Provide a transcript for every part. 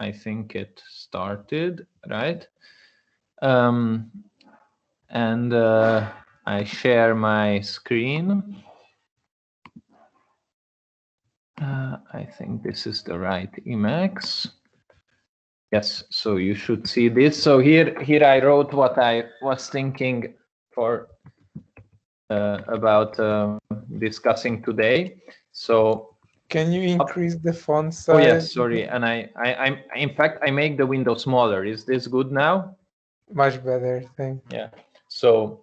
I think it started, right? And I share my screen. I think this is the right Emacs. Yes, so you should see this. So here I wrote what I was thinking for about discussing today. So can you increase the font size? Oh yes, sorry. And I'm in fact I make the window smaller. Is this good now? Much better, thank you. Yeah. So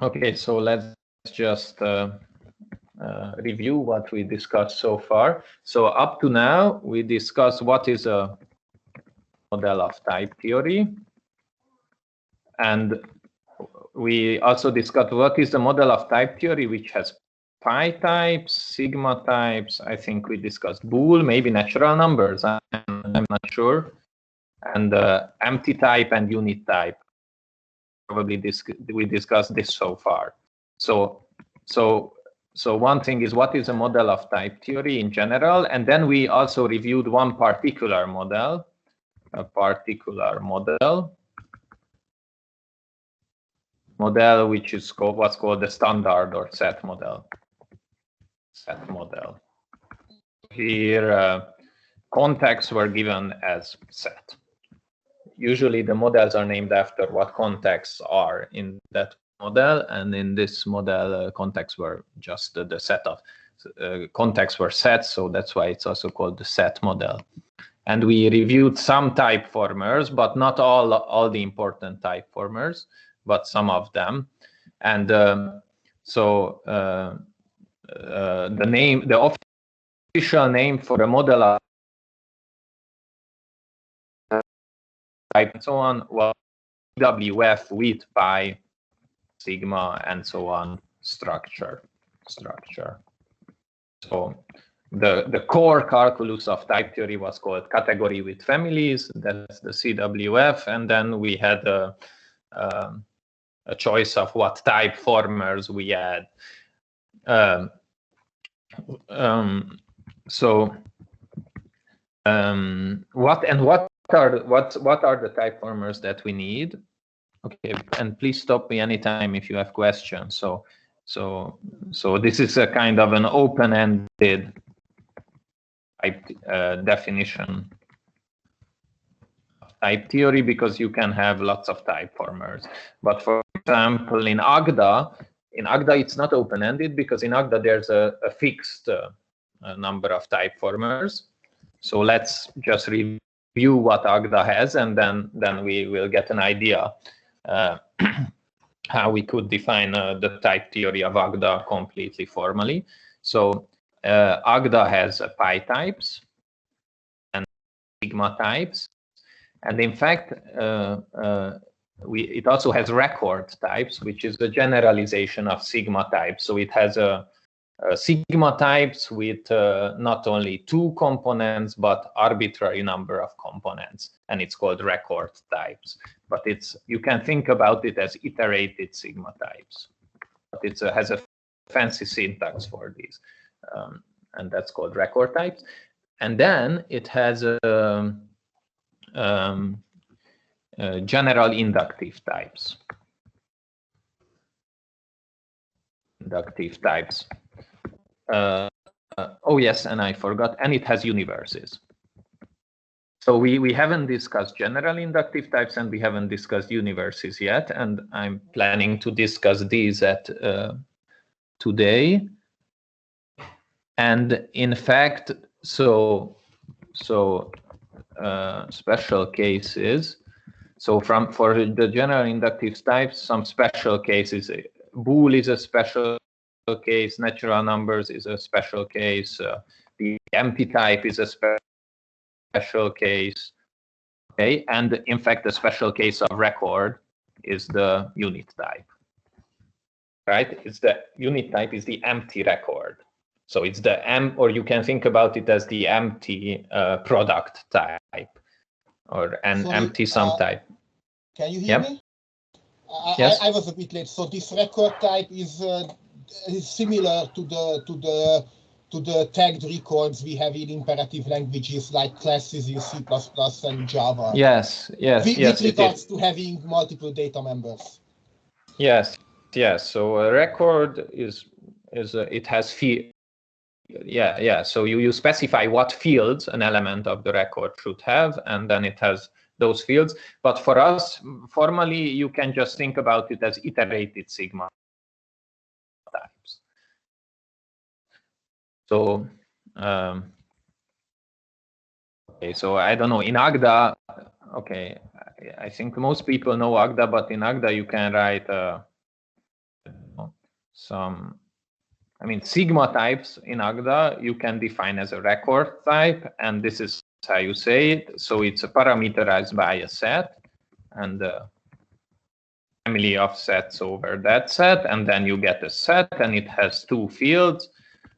okay, so let's just review what we discussed so far. So up to now, we discussed what is a model of type theory. And we also discussed what is the model of type theory, which has pi types, sigma types. I think we discussed bool, maybe natural numbers. I'm not sure. And empty type and unit type. Probably we discussed this so far. So one thing is what is a model of type theory in general, and then we also reviewed one particular model, which is what's called the standard or set model. Here, contexts were given as set. Usually the models are named after what contexts are in that model, and in this model, contexts were just the set of contexts were set, so that's why it's also called the set model. And we reviewed some type formers, but not all the important type formers, but some of them. And the official name for a model of type and so on was WF with pi, sigma, and so on structure. So the core calculus of type theory was called category with families. That's the CWF, and then we had a choice of what type formers we had. What are the type formers that we need? Okay, and please stop me anytime if you have questions. So this is a kind of an open-ended type definition of type theory, because you can have lots of type formers. But for example, in Agda it's not open-ended, because in Agda there's a fixed number of type formers. So let's just review what Agda has, and then we will get an idea how we could define the type theory of Agda completely formally. So Agda has pi types and sigma types, and in fact it also has record types, which is the generalization of sigma types. So it has a sigma types with not only 2 components but arbitrary number of components, and it's called record types. But you can think about it as iterated sigma types, but it has a fancy syntax for these, and that's called record types. And then it has general inductive types. Oh yes, and I forgot, and it has universes. So we haven't discussed general inductive types, and we haven't discussed universes yet, and I'm planning to discuss these at today. And in fact, so special cases. So for the general inductive types, some special cases. Bool is a special case. Natural numbers is a special case. The empty type is a special case. Okay, and in fact, the special case of record is the unit type. Right? It's the unit type is the empty record. So it's the or you can think about it as the empty product type, or an empty sum type. Can you hear me? Yes. I was a bit late. So this record type is similar to to the tagged records we have in imperative languages like classes in C++ and Java. Yes, yes, with, yes. With regards to having multiple data members. Yes, yes. So a record is it has field. Yeah. So you specify what fields an element of the record should have, and then it has those fields. But for us, formally, you can just think about it as iterated sigma types. So, okay, so I don't know, in Agda, okay, I think most people know Agda, but in Agda you can write sigma types in Agda you can define as a record type, and this is how you say it. So it's parameterized by a set and a family of sets over that set, and then you get a set and it has two fields,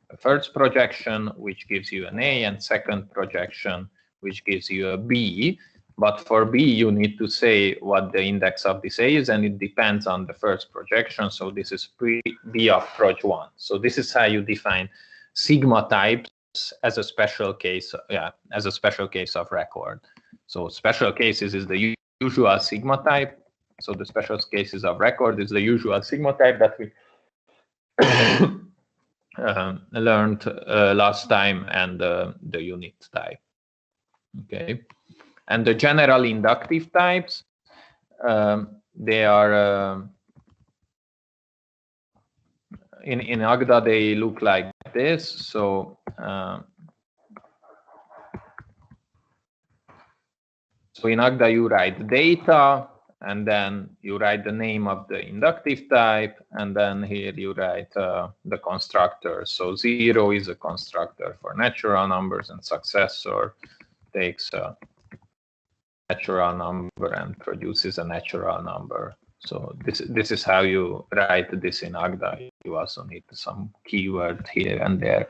a first projection which gives you an A, and second projection which gives you a B. But for B, you need to say what the index of this A is, and it depends on the first projection. So this is B of proj 1. So this is how you define sigma types as a special case, as a special case of record. So special cases is the usual sigma type. So the special cases of record is the usual sigma type that we learned last time, and the unit type. Okay. And the general inductive types, they are in Agda, they look like this. So so in Agda you write data, and then you write the name of the inductive type, and then here you write the constructor. So 0 is a constructor for natural numbers, and successor takes a natural number and produces a natural number. So this is how you write this in Agda. You also need some keyword here and there,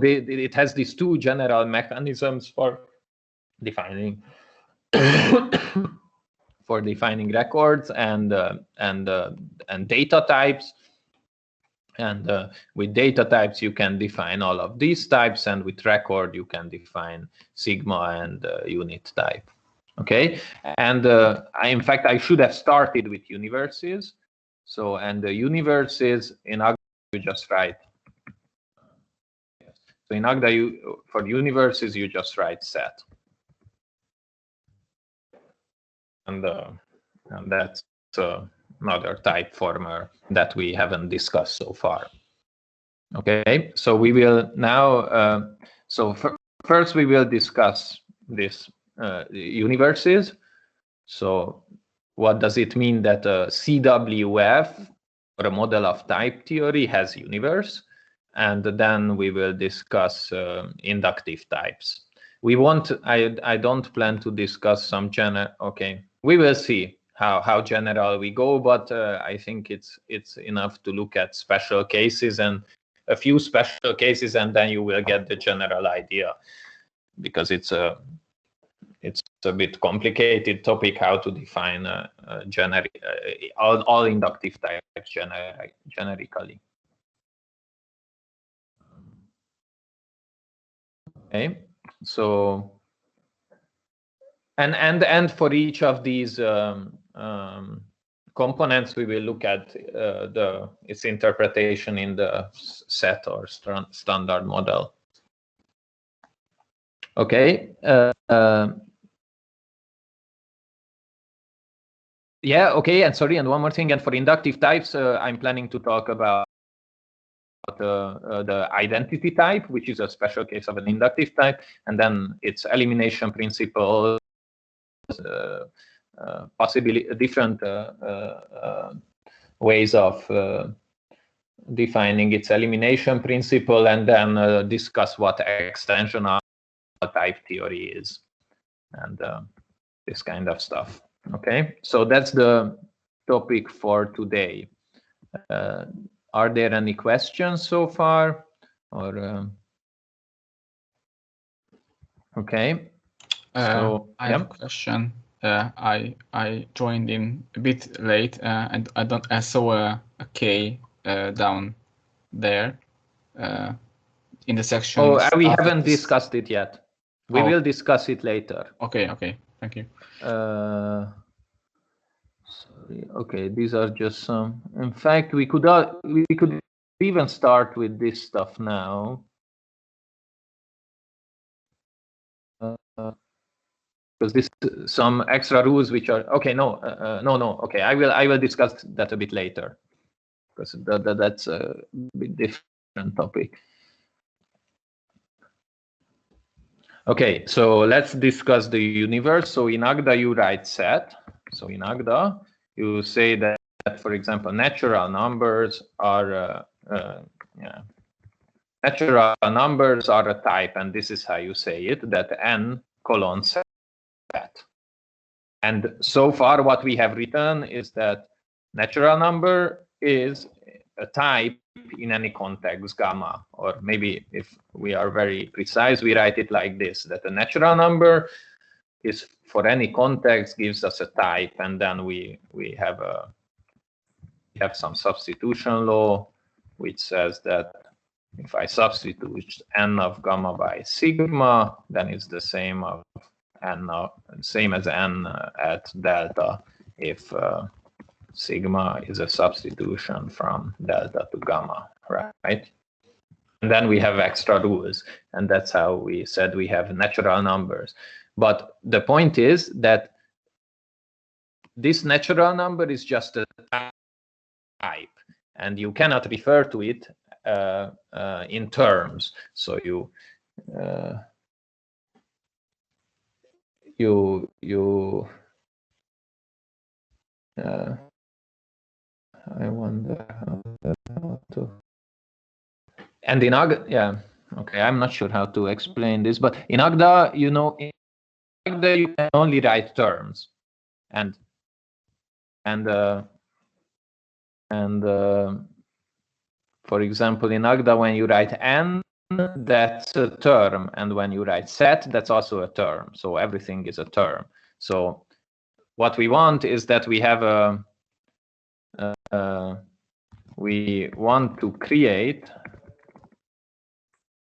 it has these two general mechanisms for defining records and data types. And with data types, you can define all of these types, and with record, you can define sigma and unit type. Okay, and in fact, I should have started with universes. So, and the universes in Agda, you just write. So in Agda, for universes, you just write set. And that's another type former that we haven't discussed so far. Okay, so we will now, first we will discuss this universes. So what does it mean that a CWF, or a model of type theory, has universe? And then we will discuss inductive types. I don't plan to discuss some general, okay, we will see how general we go, but I think it's enough to look at special cases and a few special cases, and then you will get the general idea, because it's a bit complicated topic how to define all inductive types generically. Okay, so and for each of these components, we will look at its interpretation in the set or standard model. Okay. Yeah. Okay. And sorry. And one more thing. And for inductive types, I'm planning to talk about the identity type, which is a special case of an inductive type, and then its elimination principle. Possibly different ways of defining its elimination principle, and then discuss what extension of type theory is, and this kind of stuff. Okay, so that's the topic for today. Are there any questions so far, or okay? So I have a question. I joined in a bit late, and I saw a K down there in the section. Oh, we haven't discussed it yet. We will discuss it later. Okay, okay, thank you. Sorry. Okay, these are just some. In fact, we could even start with this stuff now. Because this some extra rules which are okay. No. Okay, I will discuss that a bit later, because that's a bit different topic. Okay, so let's discuss the universe. So in Agda you write set. So in Agda you say that, for example, natural numbers are natural numbers are a type, and this is how you say it, that n colon set. And so far what we have written is that natural number is a type in any context, gamma, or maybe if we are very precise, we write it like this, that a natural number is for any context gives us a type, and then we have some substitution law which says that if I substitute n of gamma by sigma, then it's the same of n same as n at delta if sigma is a substitution from delta to gamma, right? And then we have extra rules, and that's how we said we have natural numbers. But the point is that this natural number is just a type, and you cannot refer to it in terms. So I wonder how to. And in Agda, yeah, okay, I'm not sure how to explain this, but in Agda, you know, in Agda you can only write terms, and for example, in Agda, when you write n, that's a term, and when you write set, that's also a term. So everything is a term. So what we want is that we have we want to create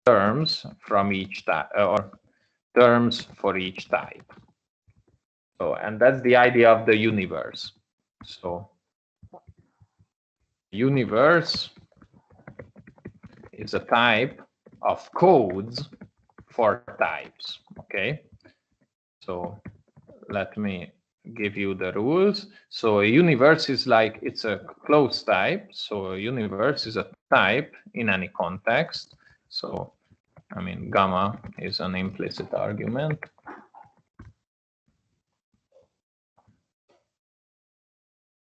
terms from each type, or terms for each type. So, and that's the idea of the universe. So universe is a type of codes for types. Okay, so let me give you the rules. So a universe is like, it's a closed type. So a universe is a type in any context. So I mean, gamma is an implicit argument.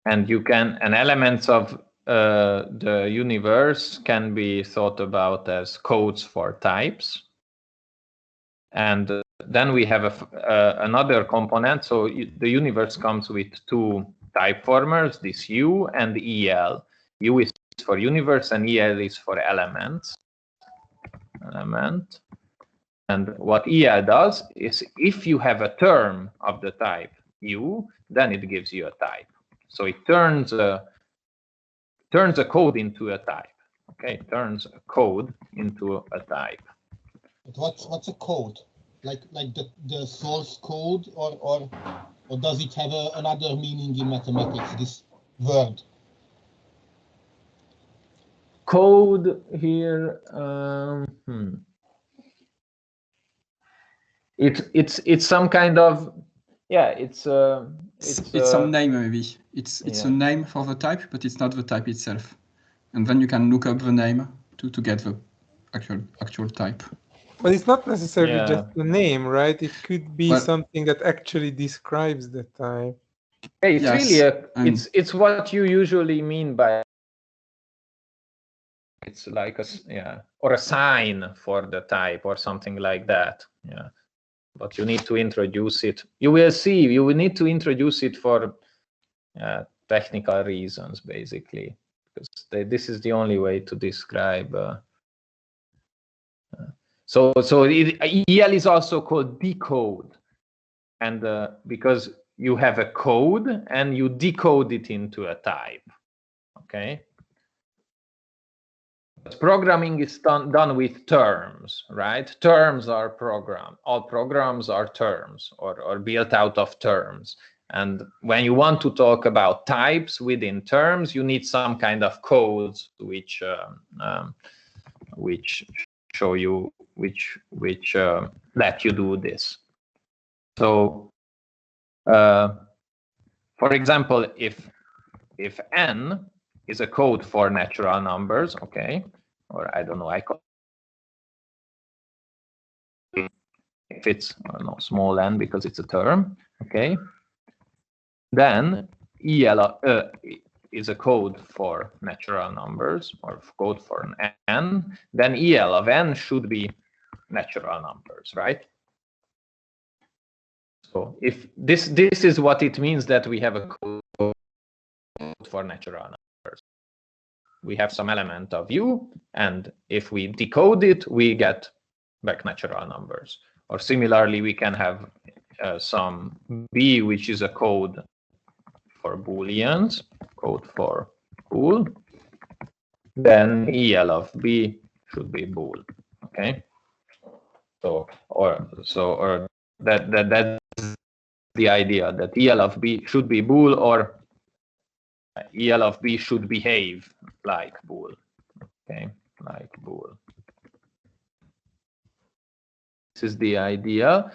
And you can, and elements of the universe can be thought about as codes for types. And then we have another component. So the universe comes with two type formers, this U and EL. U is for universe and EL is for elements. And what EL does is, if you have a term of the type U, then it gives you a type. So it turns a code into a type. Okay, turns a code into a type. But what's a code? Like the source code, or does it have another meaning in mathematics, this word? Code here, it's some kind of, yeah, it's some name, maybe it's a name for the type, but it's not the type itself, and then you can look up the name to get the actual type. But it's not necessarily just the name, right? It could be something that actually describes the type. Hey, it's really it's what you usually mean by, it's like or a sign for the type or something like that. Yeah, but you need to introduce it. You will see. You will need to introduce it for technical reasons, basically, because this is the only way to describe. So EL is also called decode, and because you have a code and you decode it into a type. Okay. Programming is done with terms, right? Terms are program. All programs are terms or built out of terms. And when you want to talk about types within terms, you need some kind of codes which show you which let you do this. So, for example, if n is a code for natural numbers, okay, or I don't know, I call if it's small n because it's a term, okay, then EL is a code for natural numbers or code for an n, then EL of n should be natural numbers, right? So if this is what it means that we have a code for natural numbers. We have some element of u, and if we decode it, we get back natural numbers. Or similarly, we can have some b, which is a code for booleans, code for bool. Then EL of b should be bool. Okay. So that's the idea, that EL of b should be bool, or EL of b should behave like bool. Okay, like bool. This is the idea.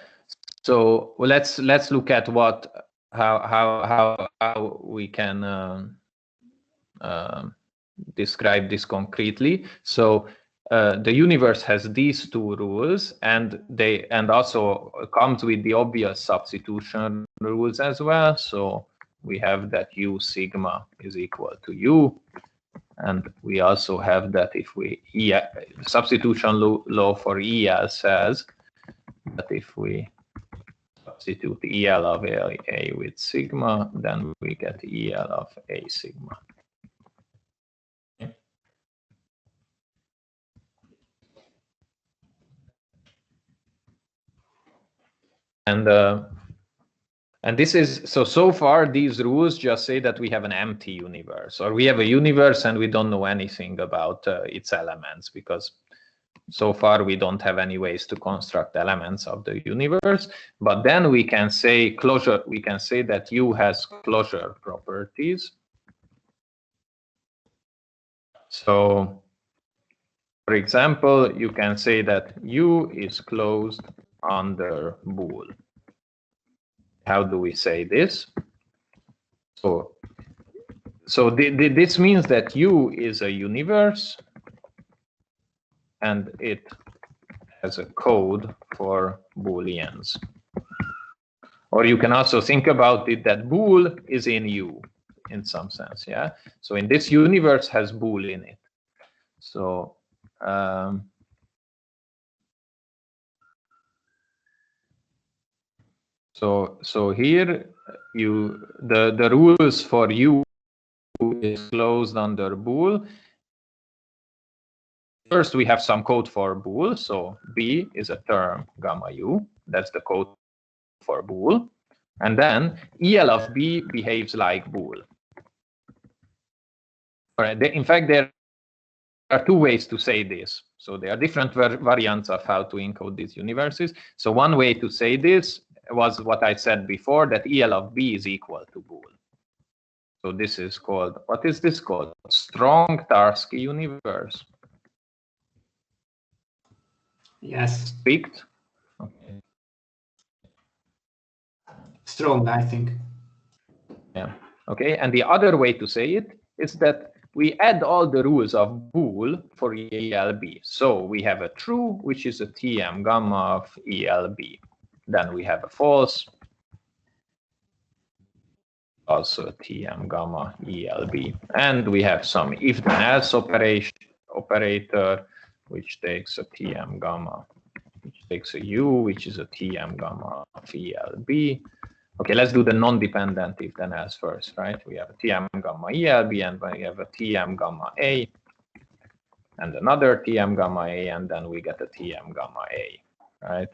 So let's look at how we can describe this concretely. So the universe has these two rules, and also comes with the obvious substitution rules as well. So we have that u sigma is equal to u, and we also have that if we substitution law for EL says that if we substitute EL of a with sigma, then we get EL of a sigma. And this is so far these rules just say that we have an empty universe, or we have a universe and we don't know anything about its elements, because so far we don't have any ways to construct elements of the universe. But then we can say closure. We can say that U has closure properties. So, for example, you can say that U is closed under bool. How do we say this? So this means that U is a universe, and it has a code for booleans. Or you can also think about it that bool is in U in some sense, yeah? So in this universe has bool in it. So so here the rules for U is closed under bool. First, we have some code for bool. So B is a term gamma U. That's the code for bool. And then EL of B behaves like bool. All right. In fact, there are two ways to say this. So there are different variants of how to encode these universes. So one way to say this was what I said before, that EL of B is equal to bool. So this is called, what is this called? Strong Tarski universe. Yes. Picked? Okay. Strong, I think. Yeah. Okay. And the other way to say it is that we add all the rules of bool for ELB. So we have a true, which is a TM gamma of ELB. Then we have a false, also a TM gamma ELB. And we have some if then else operator, which takes a TM gamma, which takes a U, which is a TM gamma of ELB. Okay, let's do the non-dependent if then else first, right? We have a TM gamma ELB, and we have a TM gamma A, and another TM gamma A, and then we get a TM gamma A, right?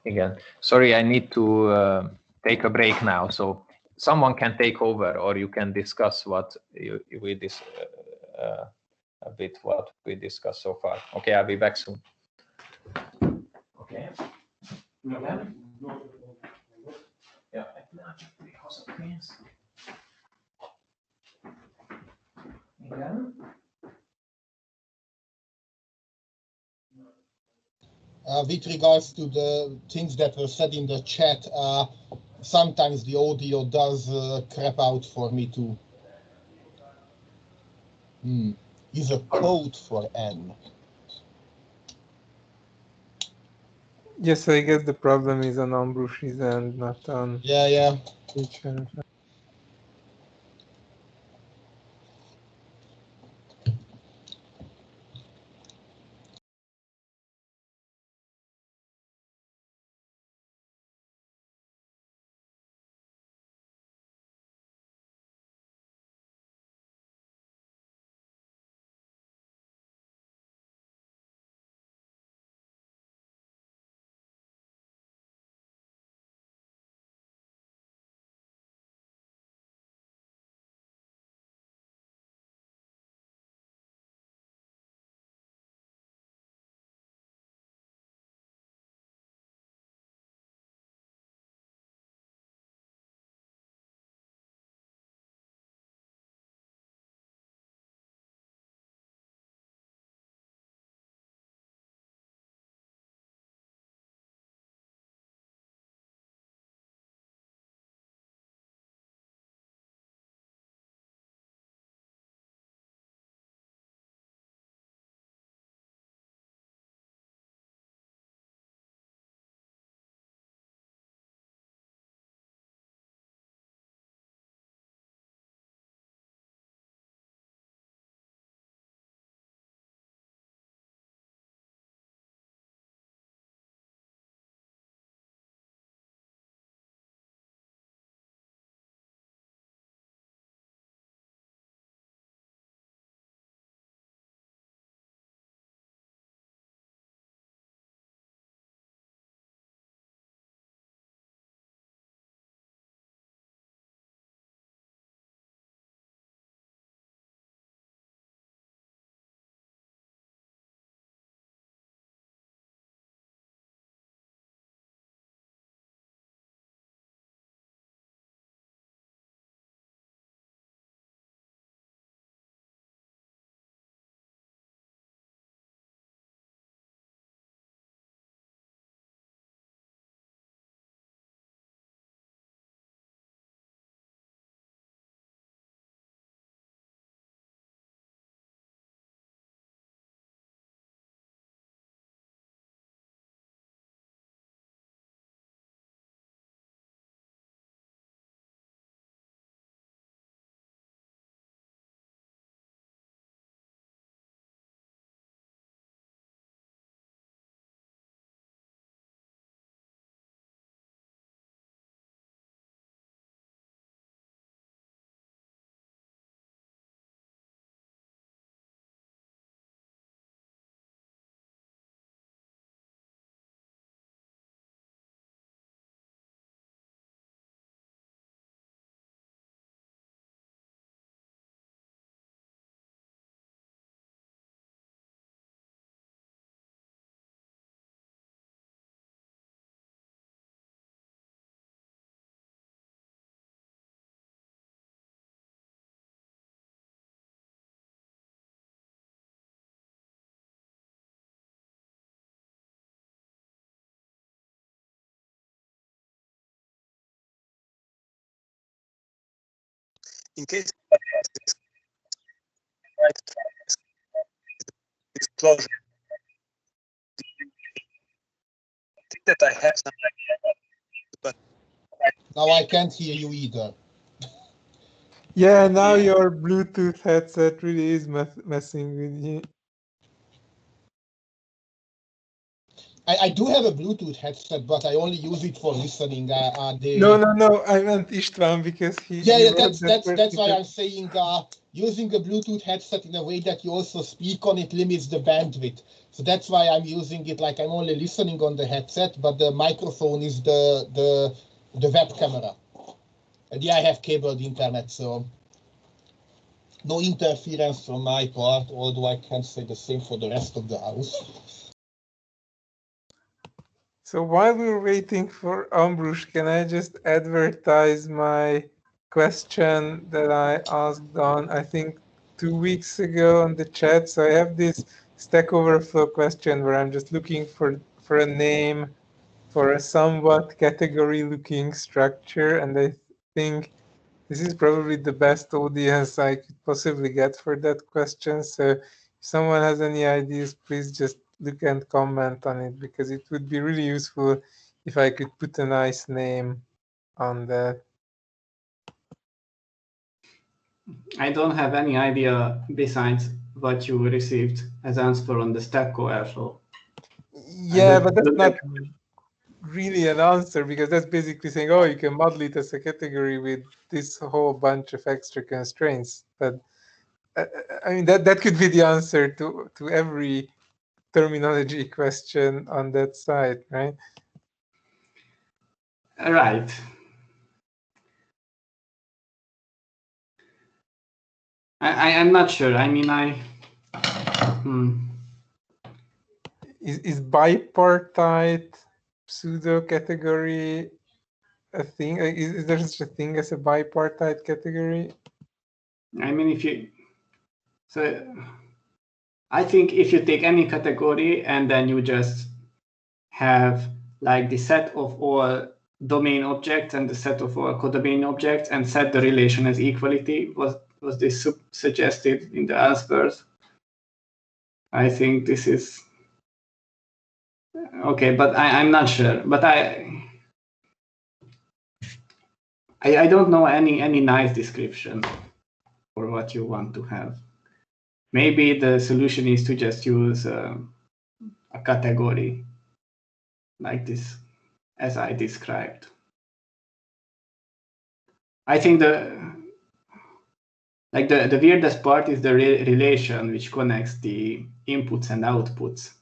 Again, sorry, I need to take a break now, so someone can take over, or you can discuss what we a bit what we discussed so far. Okay, I'll be back soon. Okay. Ja, ik was op eens. Igen. With regards to the things that were said in the chat, sometimes the audio does crap out for me too. Is a code for N. Yes, I guess the problem is on Ambrush's end, not on. Yeah. Each end. In case disclosure, I think that I have some idea, but Now I can't hear you either. Yeah, now your Bluetooth headset really is messing with you. I do have a Bluetooth headset, but I only use it for listening. No, I meant István because he. Yeah, that's why I'm saying using a Bluetooth headset in a way that you also speak on it limits the bandwidth. So that's why I'm using it like I'm only listening on the headset, but the microphone is the web camera. And yeah, I have cabled internet, so. no interference from my part, although I can't say the same for the rest of the house. So while we're waiting for Ambrus, can I just advertise my question that I asked on, I think, 2 weeks ago on the chat? So I have this Stack Overflow question where I'm just looking for a name for a somewhat category-looking structure, and I think this is probably the best audience I could possibly get for that question. So if someone has any ideas, please just look and comment on it, because it would be really useful if I could put a nice name on that. I don't have any idea besides what you received as answer on the Stack Overflow. Yeah, but that's not really an answer, because that's basically saying, oh, you can model it as a category with this whole bunch of extra constraints. But I mean, that could be the answer to every terminology question on that side, right? Right. I'm not sure. I mean, Is bipartite pseudo category a thing? Is there such a thing as a bipartite category? I mean, I think if you take any category and then you just have like the set of all domain objects and the set of all codomain objects and set the relation as equality, was this suggested in the answers? I think this is okay, but I'm not sure. But I don't know any nice description for what you want to have. Maybe the solution is to just use a category like this, as I described. I think the weirdest part is the relation which connects the inputs and outputs.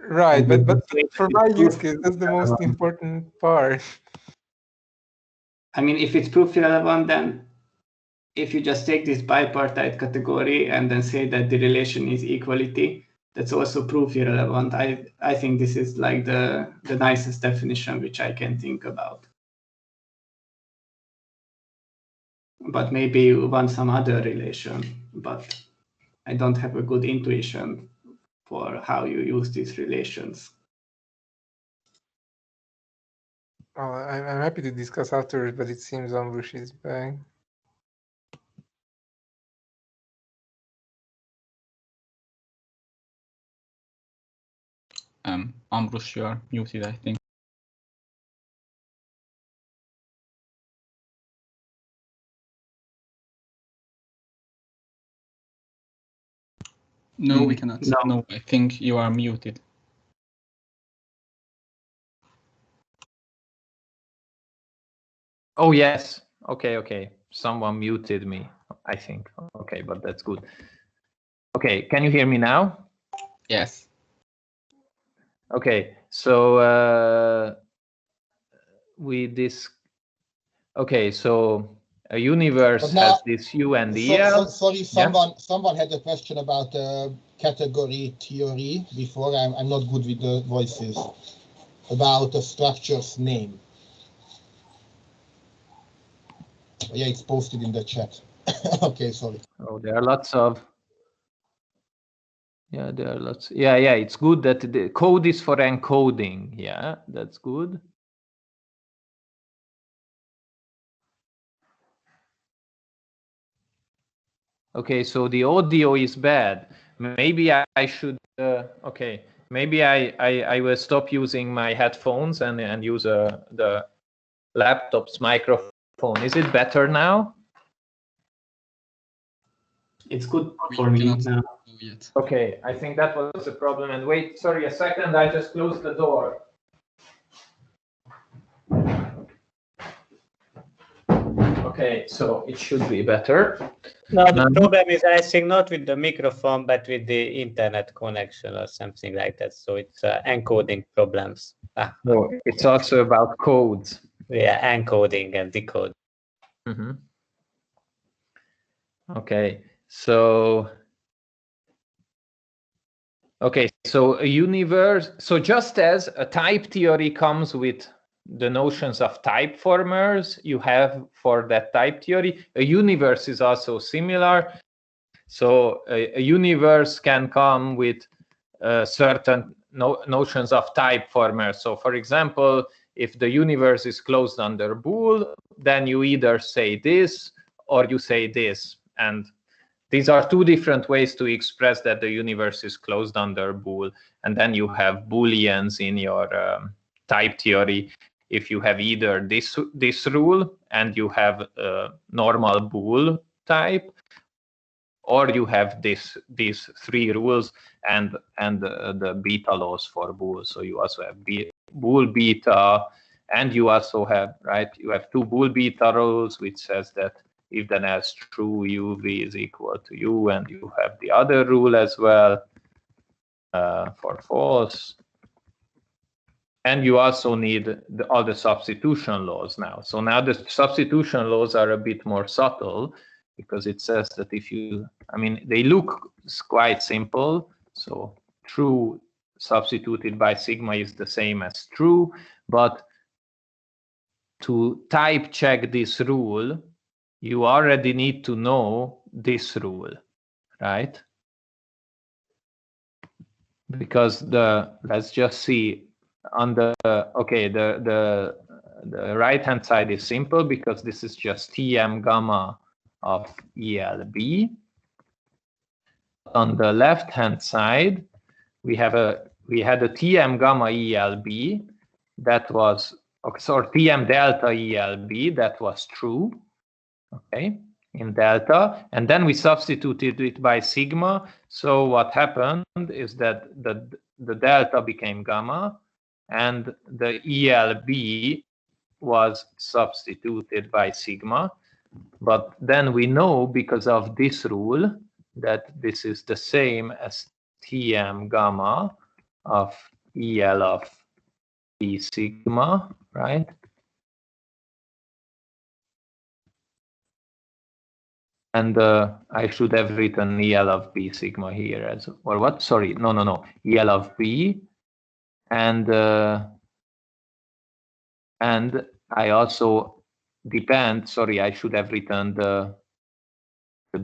Right, but for my use case, that's the most important part. I mean, if it's proof irrelevant, then if you just take this bipartite category and then say that the relation is equality, that's also proof irrelevant. I think this is like the nicest definition which I can think about. But maybe you want some other relation, but I don't have a good intuition for how you use these relations. Well, I'm happy to discuss afterwards, but it seems Ambrus is back. Ambrus, you are muted, I think. No, we cannot. No, I think you are muted. Oh, yes. Okay. Someone muted me, I think. Okay, but that's good. Okay, can you hear me now? Yes. Okay, so so a universe has this U and EL. Sorry, someone had a question about category theory before. I'm not good with the voices. About a structure's name. Yeah, it's posted in the chat. Okay, sorry. Oh, there are lots of. Yeah, there are lots. Yeah, it's good that the code is for encoding. Yeah, that's good. Okay, so the audio is bad. Maybe I should. Okay, maybe I will stop using my headphones and use the laptop's microphone. Is it better now? It's good for me now. Okay, I think that was the problem. And wait, sorry a second, I just closed the door. Okay, so it should be better. No, the problem is, I think, not with the microphone, but with the internet connection or something like that. So it's encoding problems. No, it's also about codes. Yeah, encoding and decoding. Mm-hmm. Okay, so a universe, so just as a type theory comes with the notions of type formers you have for that type theory, a universe is also similar. So a universe can come with certain notions of type formers. So for example, if the universe is closed under bool, then you either say this or you say this. And these are two different ways to express that the universe is closed under bool. And then you have booleans in your type theory. If you have either this rule and you have a normal bool type, or you have these three rules and the beta laws for bool. So you also have bool beta, and you also have, right, you have two bool beta rules, which says that if then else true, uv is equal to u, and you have the other rule as well for false. And you also need all the substitution laws now. So now the substitution laws are a bit more subtle, because it says that if you, I mean, they look quite simple. So true substituted by sigma is the same as true, but to type check this rule, you already need to know this rule, right? Because let's just see on the, okay, the right hand side is simple because this is just Tm gamma of ELB. On the left hand side, we had a Tm gamma ELB that was, okay, so Tm delta ELB that was true, okay, in delta, and then we substituted it by sigma. So what happened is that the delta became gamma and the ELB was substituted by sigma. But then we know, because of this rule, that this is the same as Tm gamma of EL of B sigma, right? And I should have written EL of B sigma here as, or what? Sorry, no, EL of B, and I also depend. Sorry, I should have written the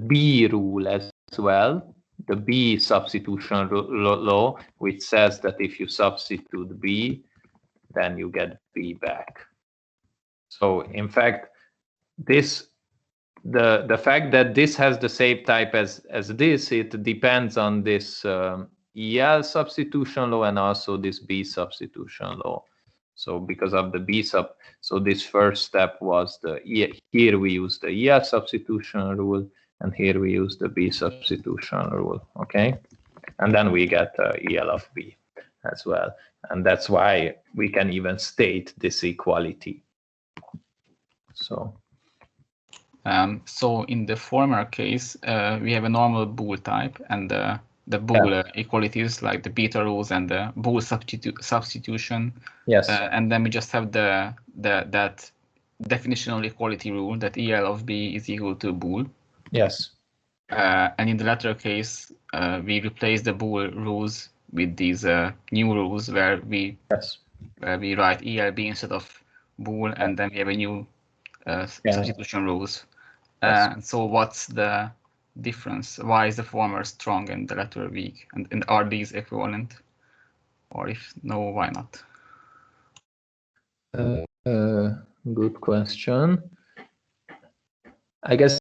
B rule as well, the B substitution law, which says that if you substitute B, then you get B back. So in fact, this. The fact that this has the same type as this, it depends on this EL substitution law and also this B substitution law. So because of the B sub, so this first step was here we use the EL substitution rule, and here we use the B substitution rule, okay? And then we get EL of B as well. And that's why we can even state this equality. So. So in the former case, we have a normal bool type, and the bool equalities like the beta rules and the bool substitution. Yes. And then we just have that definitional equality rule that EL of B is equal to bool. Yes. And in the latter case, we replace the bool rules with these new rules where we write ELB instead of bool, and then we have a new substitution rules. So what's the difference? Why is the former strong and the latter weak? And are these equivalent? Or if no, why not? Good question. I guess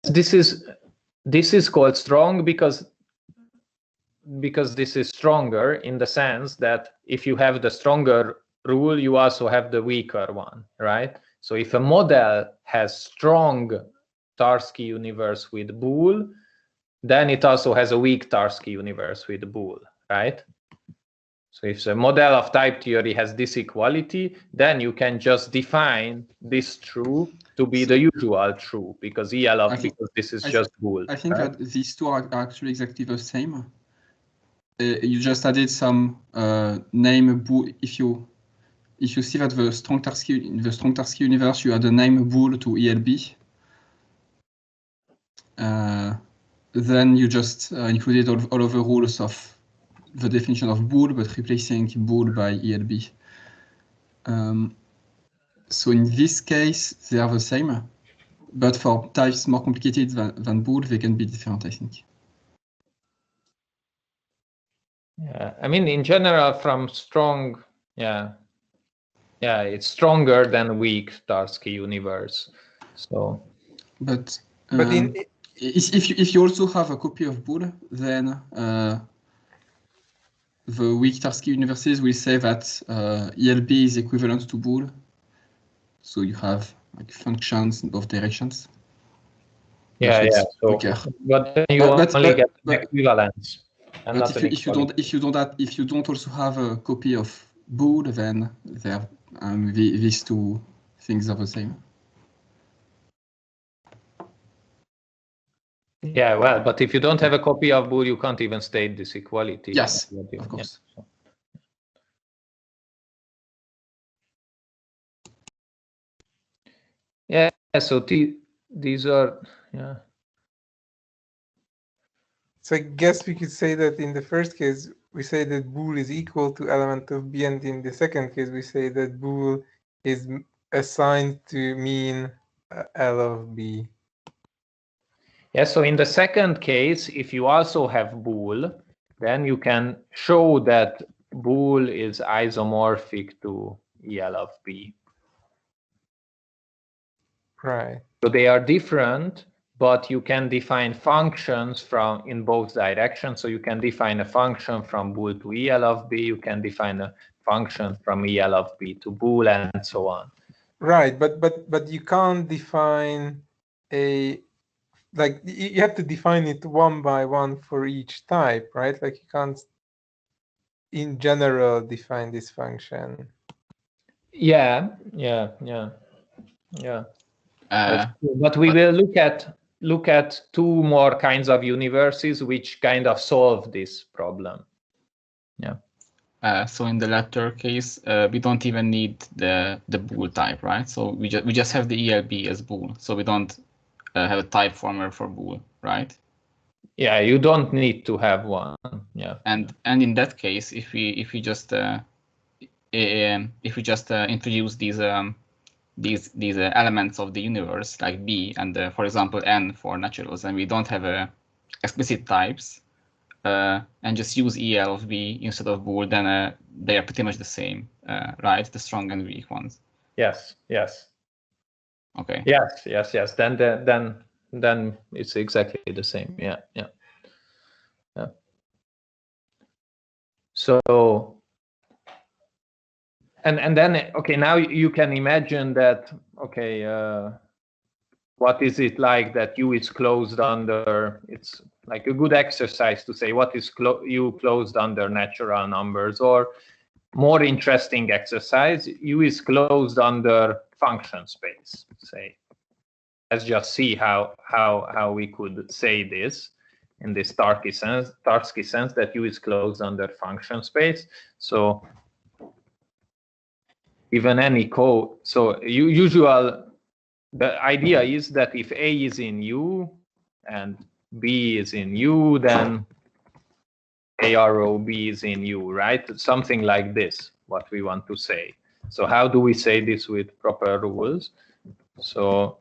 this is called strong because this is stronger in the sense that if you have the stronger rule, you also have the weaker one, right? So if a model has strong Tarski universe with bool, then it also has a weak Tarski universe with bool, right? So if the model of type theory has this equality, then you can just define this true to be the usual true, because EL of because this is just bool. I think that these two are actually exactly the same. You just added some name bool. If you see that in the strong Tarski universe, you add the name bool to ELB. then you just included all of the rules of the definition of bool, but replacing bool by ELB. So in this case, they are the same, but for types more complicated than bool, they can be different, I think. Yeah, I mean, in general, from strong, yeah, it's stronger than weak Tarski universe. So, but in if you also have a copy of bool, then the weak Tarski universes will say that ELB is equivalent to bool. So you have like functions in both directions. Yeah. So, but then you only get an equivalence. But if you don't also have a copy of bool, then these two things are the same. Yeah, well, but if you don't have a copy of bool, you can't even state this equality. Yes, of course. Yeah, so these are, yeah. So I guess we could say that in the first case, we say that bool is equal to element of B, and in the second case, we say that bool is assigned to mean L of B. Yeah, so in the second case, if you also have bool, then you can show that bool is isomorphic to EL of B. Right. So they are different, but you can define functions in both directions. So you can define a function from bool to EL of B, you can define a function from EL of B to bool, and so on. Right, but you can't define you have to define it one by one for each type, right? Like you can't in general define this function. Yeah. But we will look at two more kinds of universes which kind of solve this problem. Yeah. So in the latter case, we don't even need the bool type, right? So we just have the ELB as bool. So we don't have a type former for bool, right? Yeah, you don't need to have one. Yeah. And in that case, if we just introduce these elements of the universe like B and for example N for naturals, and we don't have explicit types, and just use EL of B instead of bool, then they are pretty much the same, right? The strong and weak ones. Yes. Okay. Yes. Then it's exactly the same. Yeah. So, and then, okay, now you can imagine that, okay, what is it like that U is closed under? It's like a good exercise to say what is U closed under natural numbers, or more interesting exercise, U is closed under function space, say. Let's just see how we could say this in this Tarski sense that U is closed under function space. So given any code, so the idea is that if A is in U and B is in U, then ARO B is in U, right? Something like this, what we want to say. So how do we say this with proper rules? So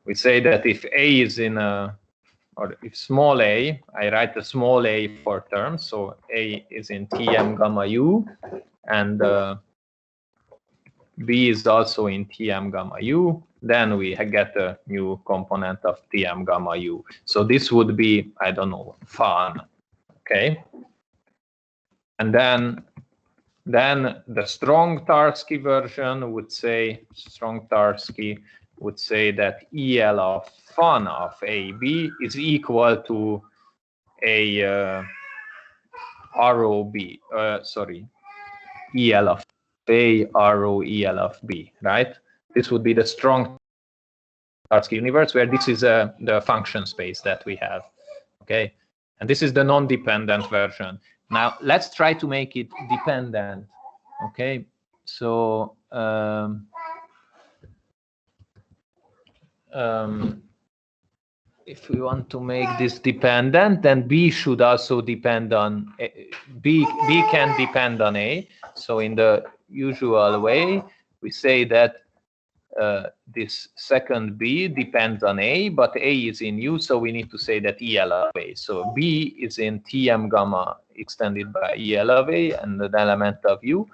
we say that if A is in or if small a, I write a small a for terms. So A is in Tm gamma U, and B is also in Tm gamma U, then we get a new component of Tm gamma U. So this would be, I don't know, fun, okay? And then the strong Tarski version would say, that EL of fun of AB is equal to a ROB, EL of A, RO, EL of B, right? This would be the strong Tarski universe where this is the function space that we have, okay? And this is the non-dependent version. Now, let's try to make it dependent, okay? So, if we want to make this dependent, then B should also depend on B can depend on A. So in the usual way, we say that this second B depends on A, but A is in U, so we need to say that EL of A. So B is in Tm gamma extended by EL of A and an element of U.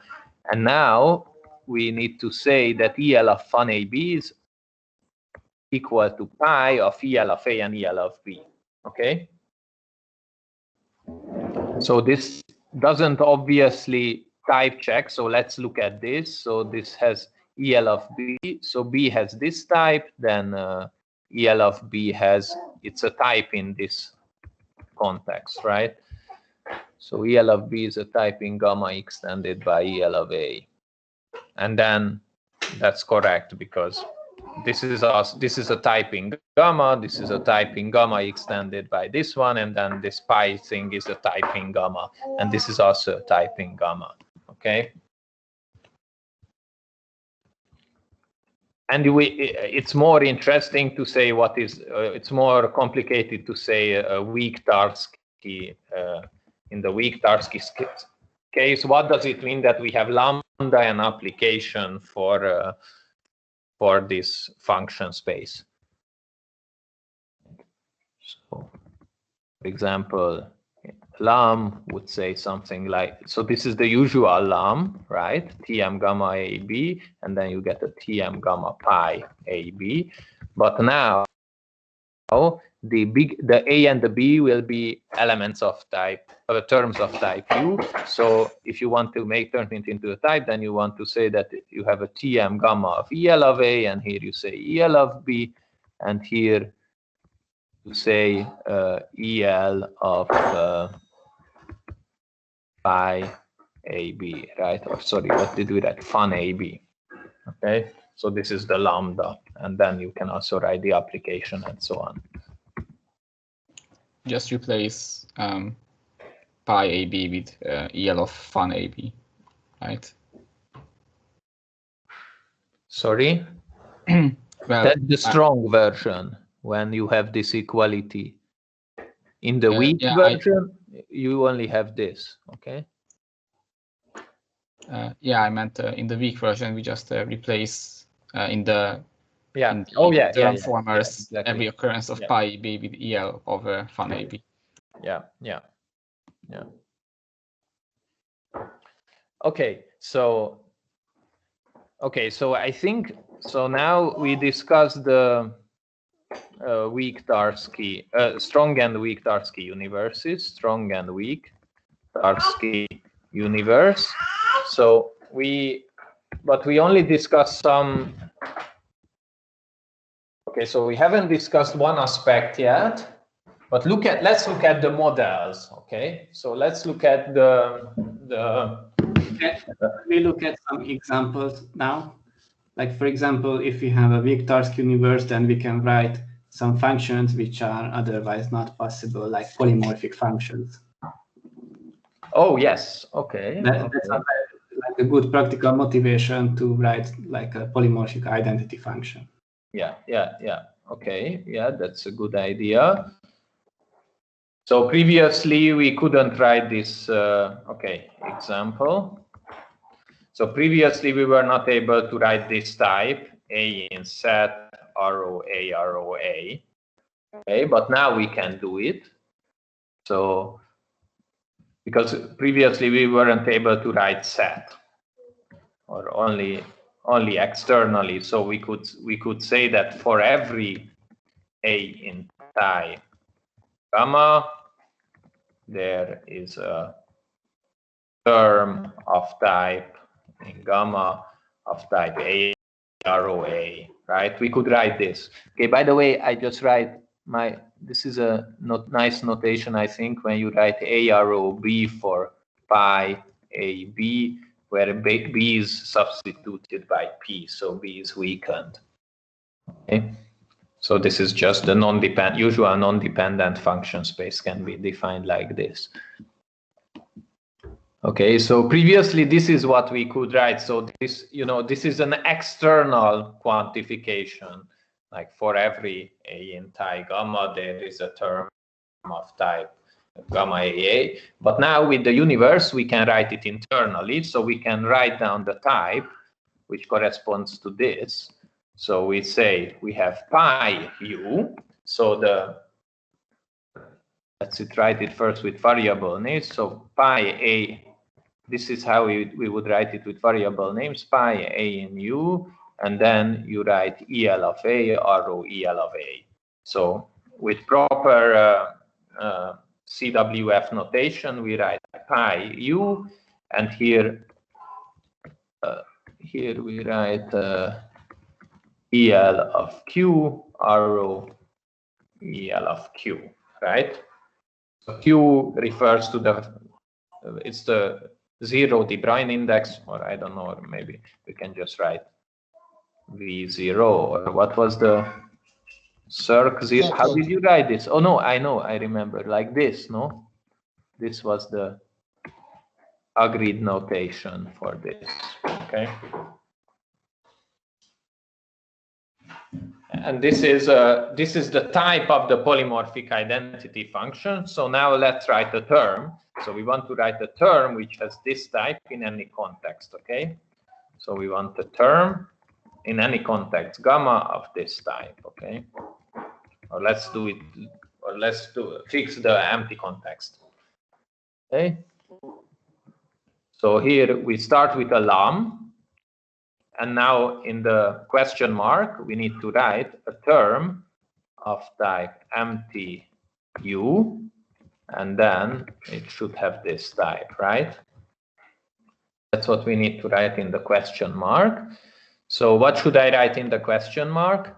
And now we need to say that EL of fun AB is equal to pi of EL of A and EL of B. Okay? So this doesn't obviously type check, so let's look at this. So this has EL of B, so B has this type, then EL of B has, it's a type in this context, right? So EL of B is a type in gamma extended by EL of A. And then that's correct because this is a type in gamma, this is a type in gamma extended by this one, and then this pi thing is a type in gamma, and this is also a type in gamma, okay? And it's more interesting to say what is, it's more complicated to say a weak Tarski, in the weak Tarski case, what does it mean that we have lambda an application for this function space? So, for example, lam would say something like, so this is the usual lam, right? Tm gamma AB, and then you get a Tm gamma pi AB. But now the A and the B will be elements of type, terms of type U. So if you want to turn it into a type, then you want to say that you have a Tm gamma of EL of A, and here you say EL of B, and here you say EL of pi AB, right? Or sorry, what did we write? Fun AB. Okay, so this is the lambda, and then you can also write the application and so on. Just replace pi AB with EL of fun AB, right? Sorry? Well, that's the strong version when you have this equality. In the weak version, you only have this, okay? Yeah, I meant in the weak version, we just replace in the transformers exactly. Every occurrence of pi AB with EL over fun AB. Yeah. Okay, so I think, so now we discussed the weak Tarski, strong and weak Tarski universes, strong and weak Tarski universe. So but we only discussed some. Okay, so we haven't discussed one aspect yet, but let's look at the models. Okay, so let's look at we look at some examples now. Like for example, if we have a weak Tarski universe, then we can write some functions which are otherwise not possible, like polymorphic functions. Oh yes, okay. That's like a good practical motivation to write like a polymorphic identity function. Yeah. Okay, yeah, that's a good idea. So previously we couldn't write this, example. So previously we were not able to write this type, A in set, arrow A, arrow A. Okay, but now we can do it. So, because previously we weren't able to write set, or only externally. So we could say that for every A in type gamma, there is a term of type in gamma of type A, arrow A, right? We could write this. Okay, by the way, I just write this is a nice notation, I think, when you write A, arrow B for pi A, B, where B is substituted by P, so B is weakened. Okay, so this is just the usual non-dependent function space can be defined like this. Okay, so previously this is what we could write. So this, this is an external quantification. Like for every A in Thai gamma, there is a term of type gamma AA. But now with the universe, we can write it internally. So we can write down the type, which corresponds to this. So we say we have pi u. So let's write it first with variable names. So pi a, this is how we would write it with variable names, pi a in u, and then you write EL of a, rho EL of a. So with proper CWF notation, we write pi u, and here we write EL of q, rho EL of q, right? So q refers to it's the 0 de Bruijn index, or I don't know, or maybe we can just write V0, or what was the circ 0? How did you write this? Oh no, I know, I remember, like this, no? This was the agreed notation for this, okay? And this is the type of the polymorphic identity function. So now let's write a term. So we want to write a term which has this type in any context, okay? So we want a term in any context, gamma of this type, okay? Or let's do it, or fix the empty context, okay? So here we start with a lam. And now in the question mark, we need to write a term of type empty u, and then it should have this type, right? That's what we need to write in the question mark. So what should I write in the question mark?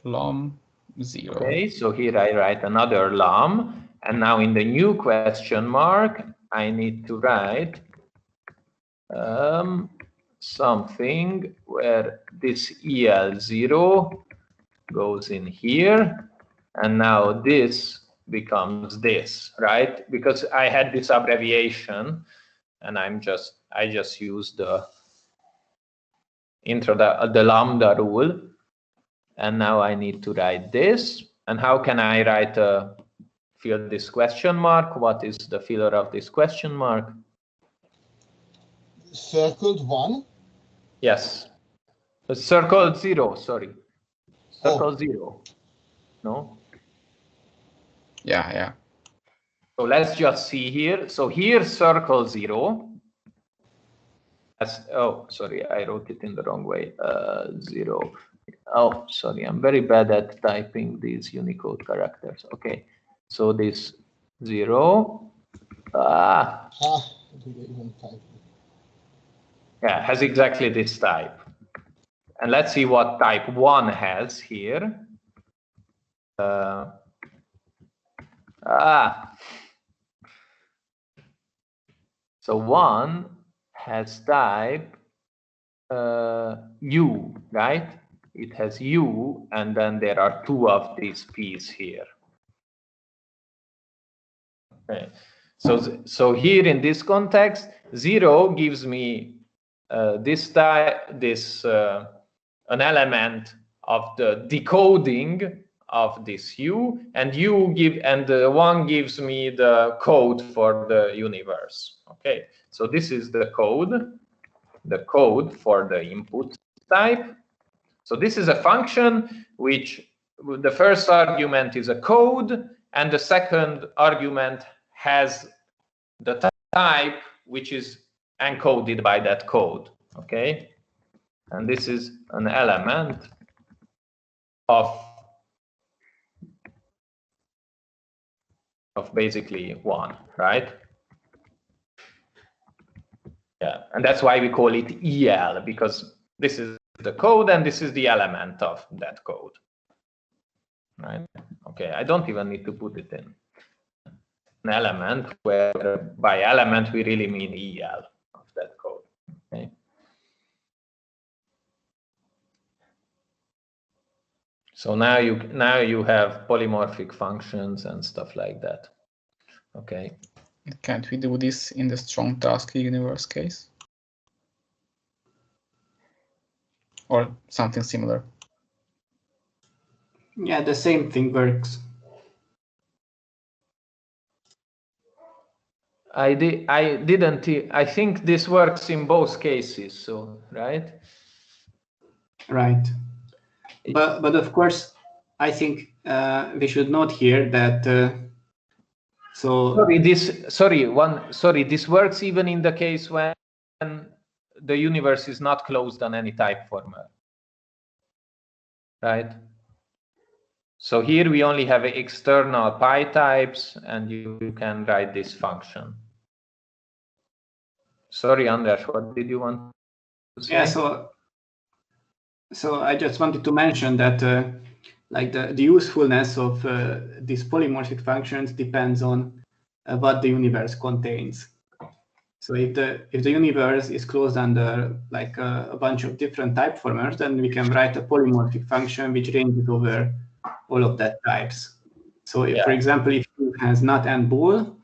Lam 0. Okay, so here I write another lam, and now in the new question mark, I need to write something where this EL0 goes in here, and now this becomes this, right? Because I had this abbreviation, and I just used the lambda rule, and now I need to write this. And how can I write fill this question mark? What is the filler of this question mark? Circled 1? Yes. Circled 0, sorry. Circle 0. No? Yeah. So let's just see here. So here, circle 0. Oh, sorry, I wrote it in the wrong way. 0. Oh, sorry, I'm very bad at typing these Unicode characters. Okay. So this 0, yeah, has exactly this type. And let's see what type 1 has here. So 1 has type U, right? It has U, and then there are 2 of these P's here. Okay. So here in this context, 0 gives me an element of the decoding of this U, and 1 gives me the code for the universe. Okay, so this is the code for the input type. So this is a function which the first argument is a code, and the second argument has the type which is encoded by that code. Okay, and this is an element of basically 1, right? Yeah, and that's why we call it EL, because this is the code and this is the element of that code, right? Okay, I don't even need to put it in an element, where by element we really mean EL of that code. Okay. So now you have polymorphic functions and stuff like that. Okay. Can't we do this in the strong task universe case? or something similar. Yeah, the same thing works. I think this works in both cases, so right? Right. But of course, I think we should note here that this works even in the case when the universe is not closed on any type former, right? So here we only have external pi types, and you can write this function. Sorry, András, what did you want to say? Yeah, so I just wanted to mention that like the usefulness of these polymorphic functions depends on what the universe contains. So if the universe is closed under like a bunch of different type formers, then we can write a polymorphic function which ranges over all of that types. So if, for example, if U has NOT and bool,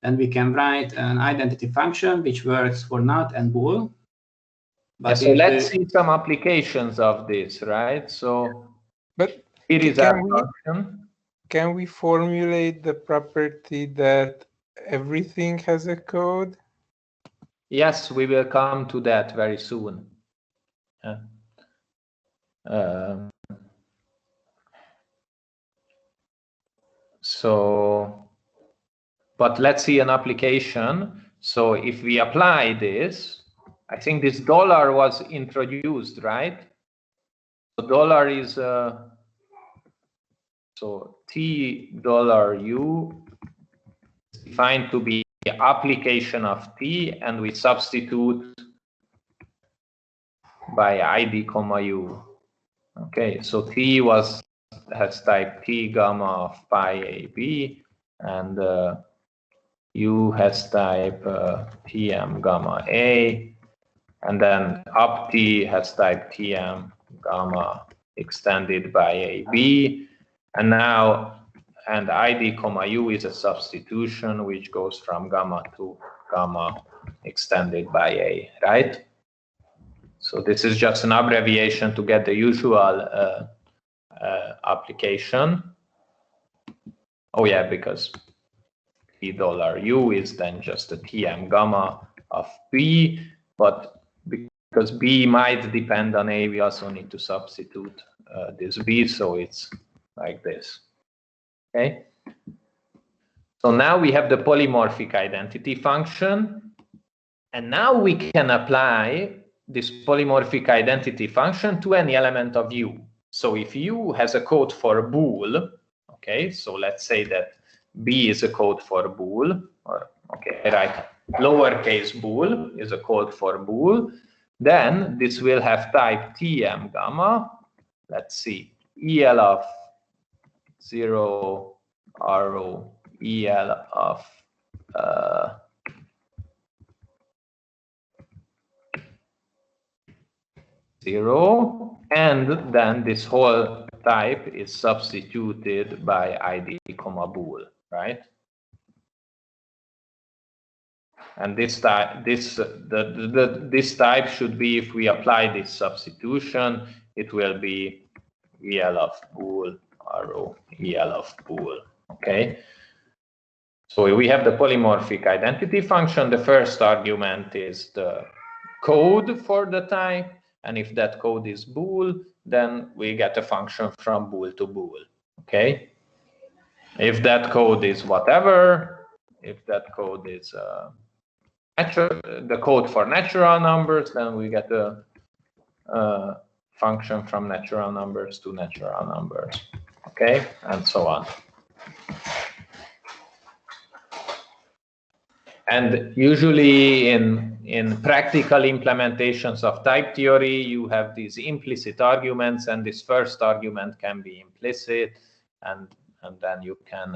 then we can write an identity function which works for NOT and bool. But so let's see some applications of this, right? So, but here is our function. Can we formulate the property that everything has a code? Yes, we will come to that very soon. But let's see an application. So if we apply this, I think this dollar was introduced, right? So dollar is so $T$U is defined to be the application of T, and we substitute by ID, U. Okay, so T has type T gamma of pi AB, and U has type Tm gamma A, and then up T has type Tm gamma extended by AB, and ID, U is a substitution which goes from gamma to gamma extended by A, right? So this is just an abbreviation to get the usual application. Oh yeah, because $U is then just a Tm gamma of B, but because B might depend on A, we also need to substitute this B, so it's like this. Okay. So now we have the polymorphic identity function, and now we can apply this polymorphic identity function to any element of U. So if U has a code for bool, okay, so let's say that B is a code for bool, or okay, right, lowercase bool is a code for bool, then this will have type Tm gamma. Let's see, EL of 0, RO, EL of 0, and then this whole type is substituted by ID, bool, right? And this type, this type should be, if we apply this substitution, it will be EL of bool, RO, EL of bool. Okay. So we have the polymorphic identity function. The first argument is the code for the type, and if that code is bool, then we get a function from bool to bool. Okay. If that code is whatever, if that code is the code for natural numbers, then we get a function from natural numbers to natural numbers. Okay, and so on. And usually in practical implementations of type theory, you have these implicit arguments, and this first argument can be implicit, and then you can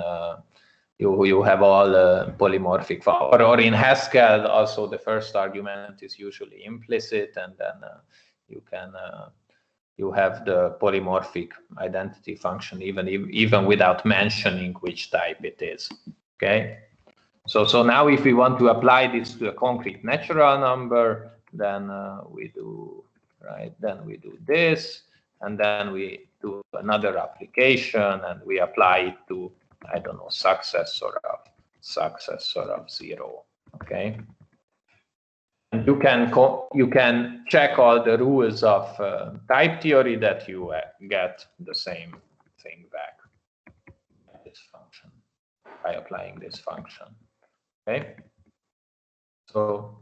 you have all polymorphic, or in Haskell also the first argument is usually implicit, and then you can you have the polymorphic identity function even without mentioning which type it is. Okay. So now if we want to apply this to a concrete natural number, then we do right? Then we do this, and then we do another application, and we apply it to, I don't know, successor of 0, okay? And you can check all the rules of type theory that you get the same thing back. This function, by applying this function, okay? So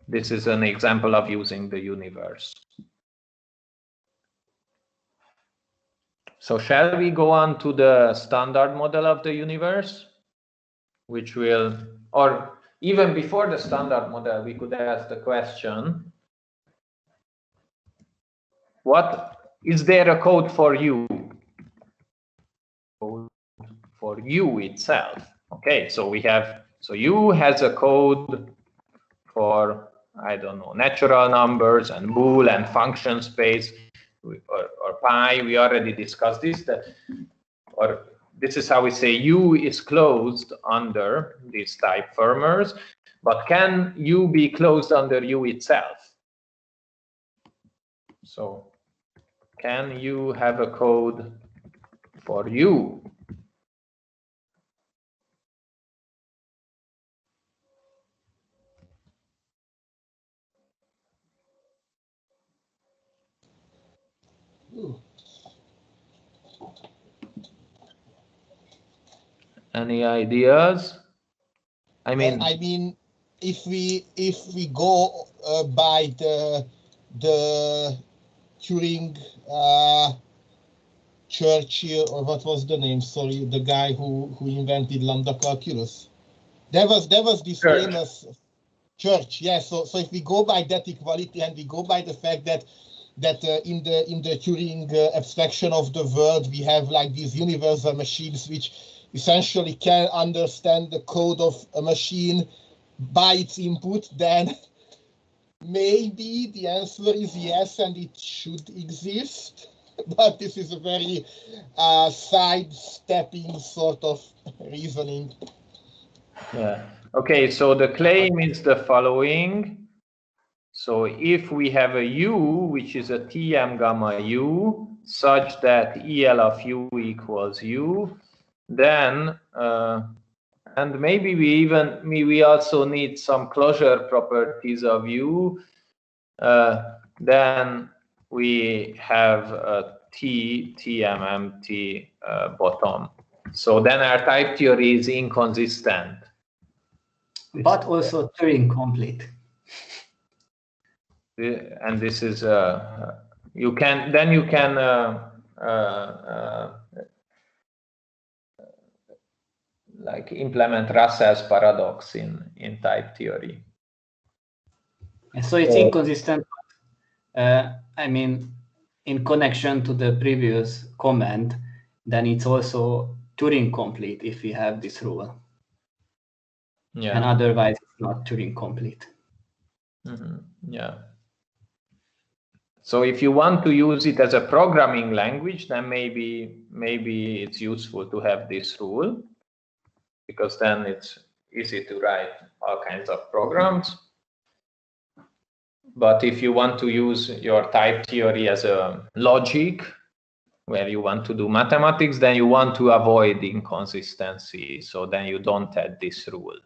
this is an example of using the universe. So shall we go on to the standard model of the universe, which will, or even before the standard model, we could ask the question, what is there a code for U? Code for U itself. Okay, so we have, so U has a code for, I don't know, natural numbers and bool and function space or pi. We already discussed this, or this is how we say U is closed under these type firmers, but can U be closed under U itself? So can you have a code for U? Any ideas? I mean, if we go by the Turing Churchill, or what was the name? Sorry, the guy who invented lambda calculus. There was this famous Church. Yeah. So if we go by that equality and we go by the fact that in the Turing abstraction of the world, we have like these universal machines which essentially can understand the code of a machine by its input, then maybe the answer is yes, and it should exist. But this is a very sidestepping sort of reasoning. Yeah. Okay, so the claim is the following. So if we have a U, which is a Tm gamma U, such that EL of U equals U, then, and maybe we also need some closure properties of U, then we have a TMMT bottom. So then our type theory is inconsistent. But also Turing complete. And this is you can like implement Russell's paradox in type theory. And so it's inconsistent. I mean, in connection to the previous comment, then it's also Turing complete if we have this rule. Yeah. And otherwise, it's not Turing complete. Yeah. So if you want to use it as a programming language, then maybe it's useful to have this rule, because then it's easy to write all kinds of programs. But if you want to use your type theory as a logic, where you want to do mathematics, then you want to avoid inconsistency. So then you don't add this rule.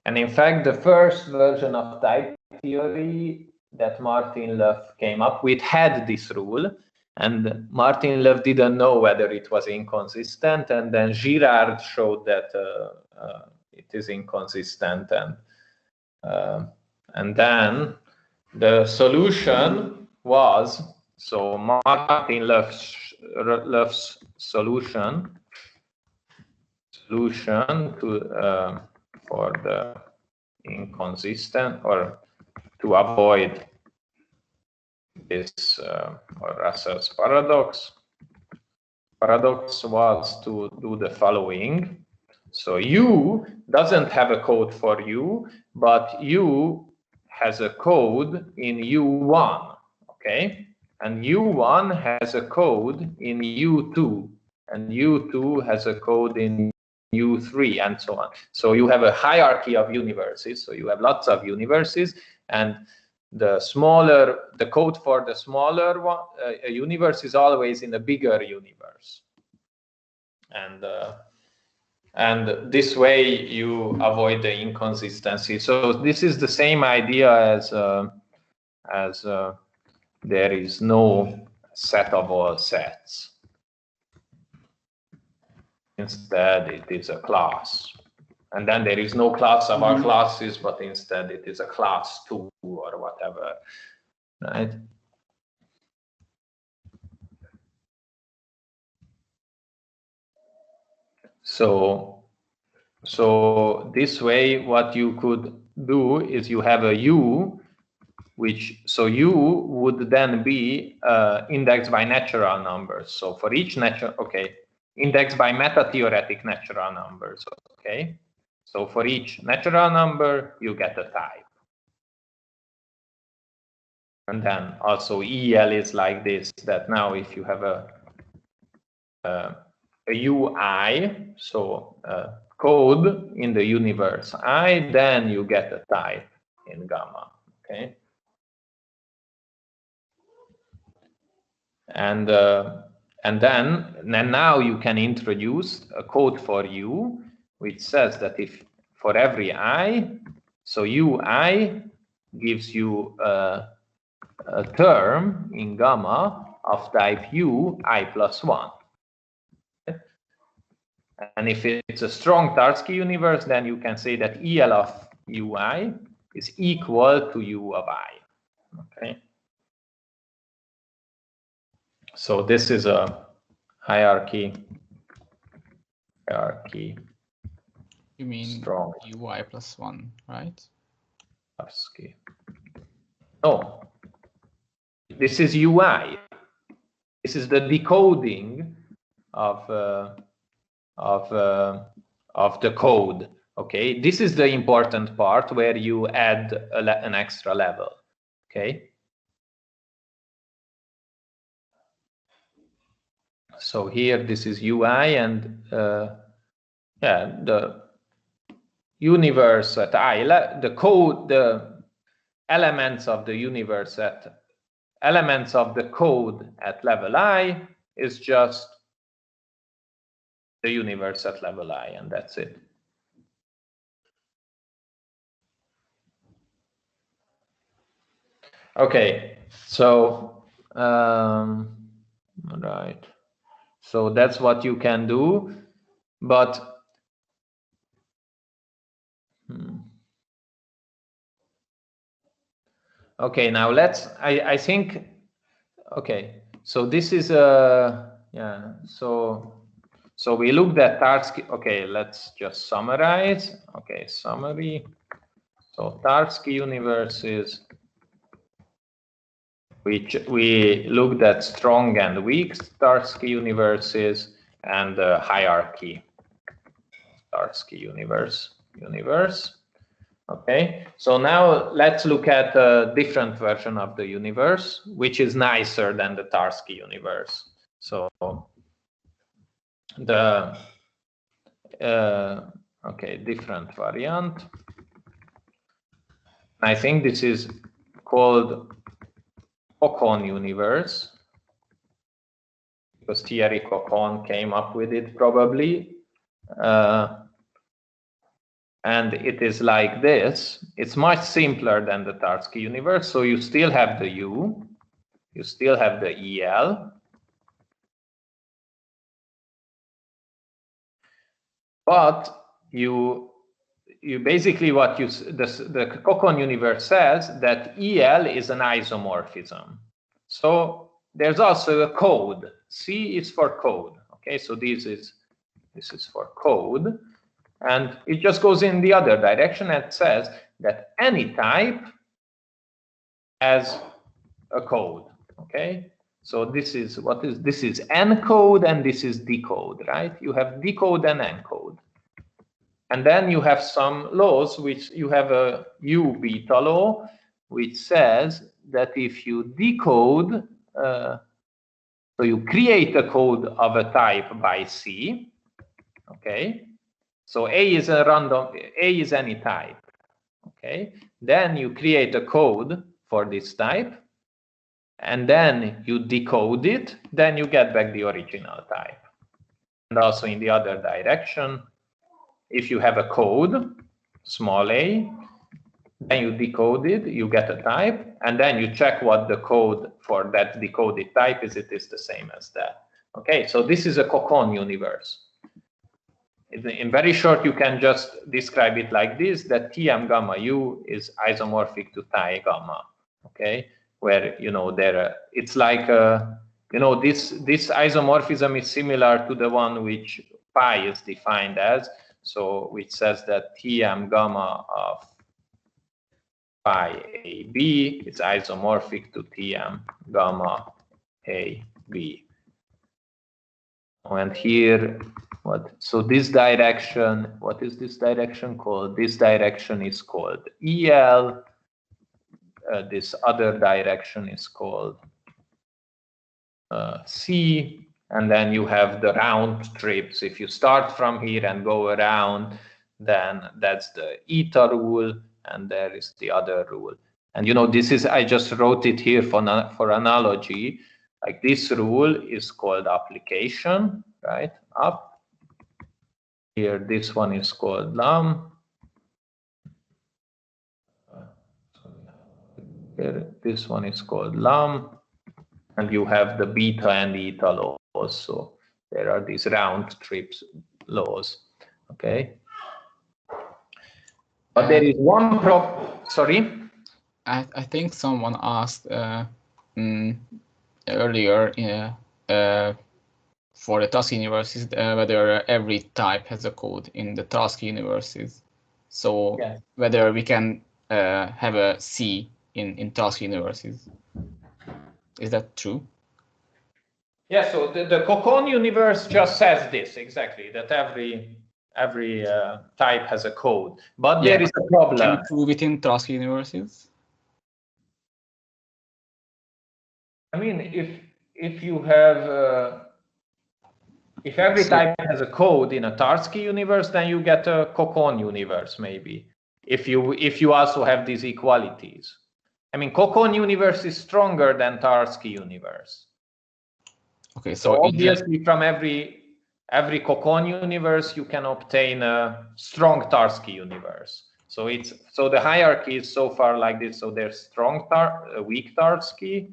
And in fact, the first version of type theory that Martin Löf came up with had this rule, and Martin Löf didn't know whether it was inconsistent, and then Girard showed that it is inconsistent, and then the solution was, so Martin Löf's solution to for the inconsistent, or to avoid this or Russell's paradox was to do the following. So U doesn't have a code for U, but U has a code in U1, okay? And U1 has a code in U2, and U2 has a code in U3, and so on. So you have a hierarchy of universes, so you have lots of universes, and the code for the smaller one universe is always in a bigger universe, and this way you avoid the inconsistency. So this is the same idea as there is no set of all sets. Instead, it is a class. And then there is no class of our classes, but instead it is a class 2 or whatever, right? So this way, what you could do is you have a U, so U would then be indexed by natural numbers. So for each indexed by meta-theoretic natural numbers, okay? So for each natural number, you get a type. And then also EL is like this, that now if you have a UI, so code in the universe I, then you get a type in gamma, okay? And then now you can introduce a code for U, which says that if for every I, so UI gives you a term in gamma of type U I plus 1. And if it's a strong Tarski universe, then you can say that EL of UI is equal to U of I. Okay. So this is a hierarchy. You mean strong UI plus 1, right? Tarski. No. This is UI. This is the decoding of the code. Okay, this is the important part where you add an extra level. Okay. So here this is UI, and yeah, the universe at I, the code, the elements of the universe at elements of the code at level I is just the universe at level I, and that's it. Okay, so right, so that's what you can do, but okay, now I think, okay, so this is yeah, so we looked at Tarski. Okay, let's just summarize. Okay, summary. So Tarski universes, which we looked at strong and weak Tarski universes, and the hierarchy Tarski universe. Okay, so now let's look at a different version of the universe, which is nicer than the Tarski universe. So the okay, different variant. I think this is called Cocon universe, because Thierry Cocon came up with it probably. And it is like this. It's much simpler than the Tarski universe. So you still have the U, you still have the EL, but you basically what the Cocon universe says that EL is an isomorphism. So there's also a code. C is for code. Okay, so this is for code. And it just goes in the other direction and says that any type has a code. Okay, so this is this is encode and this is decode, right? You have decode and encode, and then you have some laws, which you have a U beta law, which says that if you decode, so you create a code of a type by C. Okay. So A is a random, A is any type, okay? Then you create a code for this type, and then you decode it, then you get back the original type. And also in the other direction, if you have a code, small a, then you decode it, you get a type, and then you check what the code for that decoded type is. It is the same as that. Okay, so this is a Cocon universe. In very short, you can just describe it like this, that Tm gamma u is isomorphic to Ti gamma, okay? Where, you know, it's like, you know, this isomorphism is similar to the one which pi is defined as, so which says that Tm gamma of pi AB is isomorphic to Tm gamma AB. And here, so this direction, what is this direction called? This direction is called EL. This other direction is called C. And then you have the round trips. If you start from here and go around, then that's the eta rule, and there is the other rule. And you know, this is, I just wrote it here for analogy. Like this rule is called application, right? Up. Here, this one is called lam. Here, this one is called lam. And you have the beta and eta laws. So there are these round trips laws. Okay. But there is one sorry? I think someone asked earlier for the Tarski universes whether every type has a code in the Tarski universes. So yeah, whether we can have a C in Tarski universes. Is that true? Yeah, so the Cocon universe just says this exactly, that every type has a code, but there is a problem. Can you prove it in Tarski universes? I mean, if you have if every type has a code in a Tarski universe, then you get a Cocon universe maybe. If you also have these equalities. I mean, Cocon universe is stronger than Tarski universe. Okay, so obviously from every Cocon universe you can obtain a strong Tarski universe. So the hierarchy is so far like this. So there's strong weak Tarski,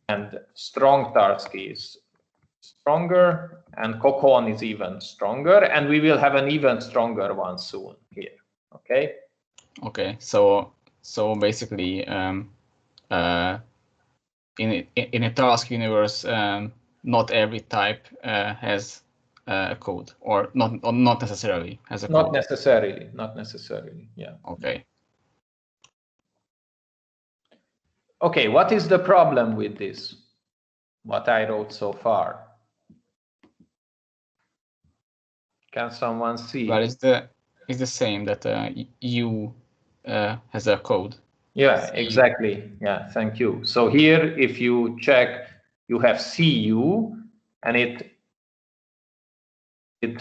and strong Tarski is stronger, and Cocon is even stronger, and we will have an even stronger one soon here. Okay. Okay. So basically, in a Tarski universe, not every type has a code, or not necessarily has a code. Not necessarily. Yeah. Okay. Okay, what is the problem with this? What I wrote so far? Can someone see? Well, it's the same that U has a code. Yeah, exactly. Yeah, thank you. So here, if you check, you have CU, and it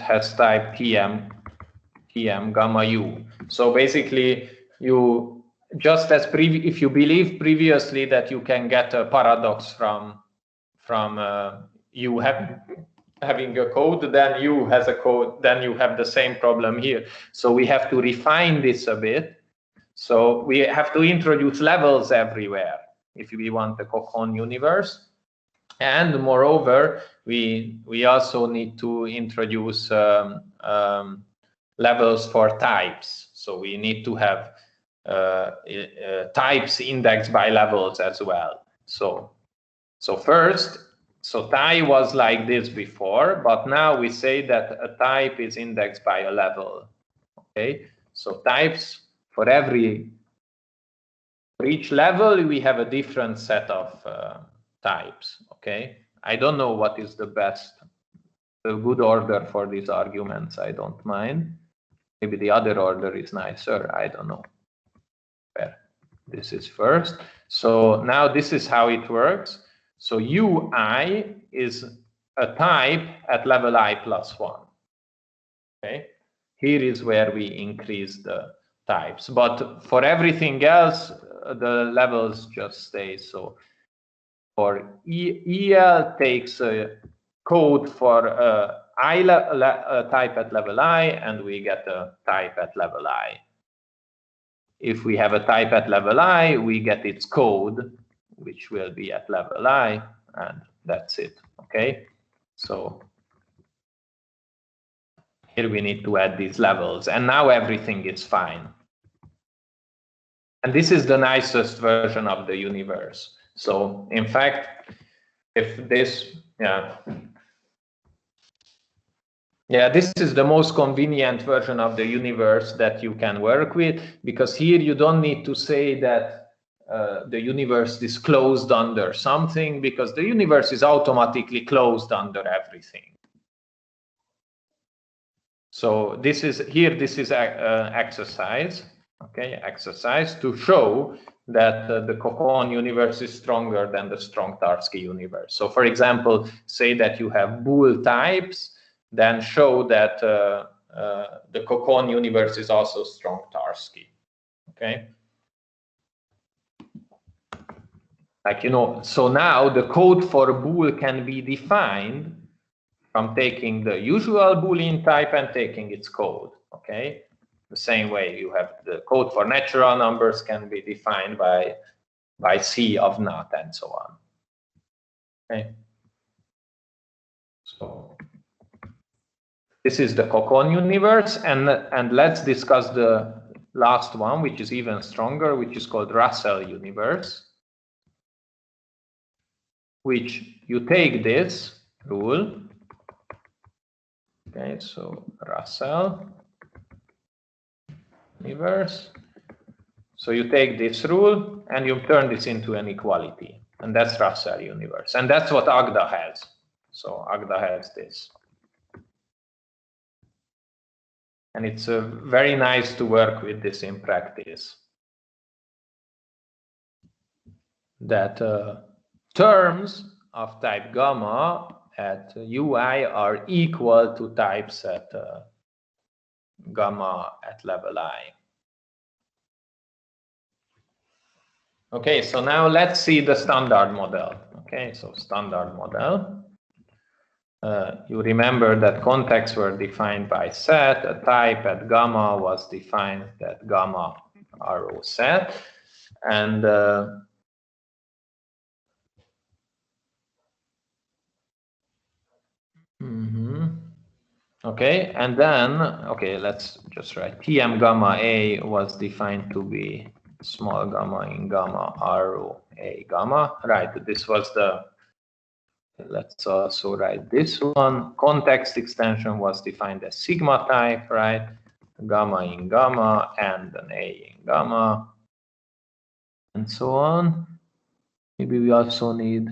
has type TM gamma U. So basically, you just as if you believe previously that you can get a paradox from U having a code, then U has a code, then you have the same problem here. So we have to refine this a bit. So we have to introduce levels everywhere if we want the Cocon universe. And moreover, we also need to introduce levels for types. So we need to have types indexed by levels as well. So first, Ti was like this before, but now we say that a type is indexed by a level. Okay, so types for each level we have a different set of types. Okay, I don't know what is the good order for these arguments. I don't mind. Maybe the other order is nicer. I don't know. Where this is first. So now this is how it works. So UI is a type at level I plus 1. Okay, here is where we increase the types. But for everything else, the levels just stay. So for EL takes a code for a type at level I, and we get a type at level I. If we have a type at level I, we get its code, which will be at level I, and that's it, okay? So here we need to add these levels, and now everything is fine. And this is the nicest version of the universe. So in fact, if this, this is the most convenient version of the universe that you can work with, because here you don't need to say that the universe is closed under something, because the universe is automatically closed under everything. So this is exercise, okay, exercise to show that the Cocon universe is stronger than the strong Tarski universe. So for example, say that you have Boole types, then show that the Cocon universe is also strong Tarski, okay? Like, you know, so now the code for Boole can be defined from taking the usual Boolean type and taking its code, okay? The same way you have the code for natural numbers can be defined by C of naught and so on, okay? So this is the Cocon universe, and let's discuss the last one, which is even stronger, which is called Russell universe, which you take this rule. Okay, so Russell universe. So you take this rule and you turn this into an equality, and that's Russell universe. And that's what Agda has. So Agda has this. And it's very nice to work with this in practice. That terms of type gamma at UI are equal to types at gamma at level I. Okay, so now let's see the standard model. Okay, so standard model. You remember that contexts were defined by set. A type at gamma was defined at gamma arrow set. And okay, and then, okay, let's just write Tm gamma A was defined to be small gamma in gamma arrow A gamma. Right, this was the, let's also write this one. Context extension was defined as sigma type, right? Gamma in gamma and an A in gamma, and so on. Maybe we also need,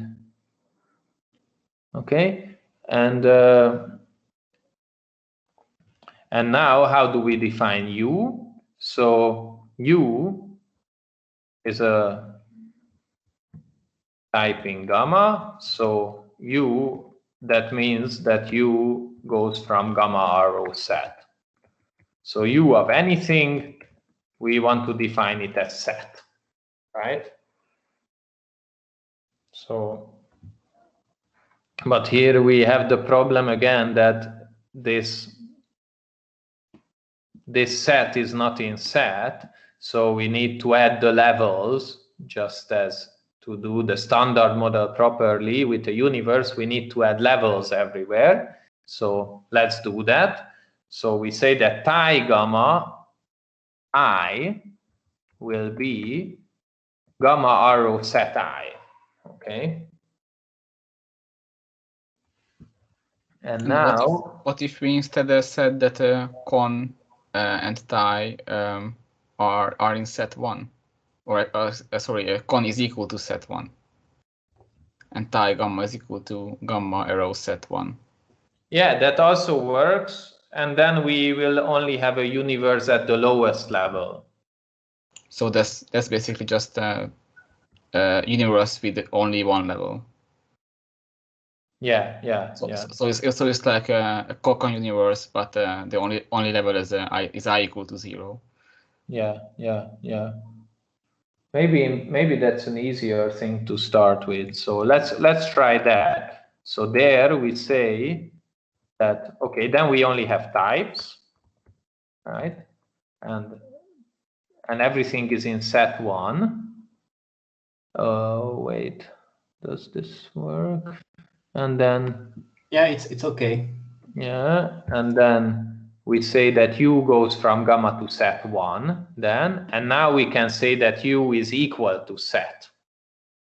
okay, and now how do we define U? So U is a type in gamma. So U, that means that U goes from gamma arrow set. So U of anything, we want to define it as set, right? So, but here we have the problem again that this set is not in set, so we need to add the levels. Just as to do the standard model properly with the universe, we need to add levels everywhere. So let's do that. So we say that tie gamma I will be gamma arrow set I, okay? And now, what if we instead said that con and tie are in set 1, or sorry, con is equal to set 1, and tie gamma is equal to gamma arrow set 1? Yeah, that also works, and then we will only have a universe at the lowest level. So that's basically just a universe with only one level. Yeah. So it's like a Cocon universe, but the only level is I equal to 0. Yeah. Maybe that's an easier thing to start with. So let's try that. So there we say that, okay, then we only have types, right? And everything is in set 1. Wait, does this work? And then yeah, it's okay. Yeah, and then we say that u goes from gamma to set 1 then, and now we can say that u is equal to set.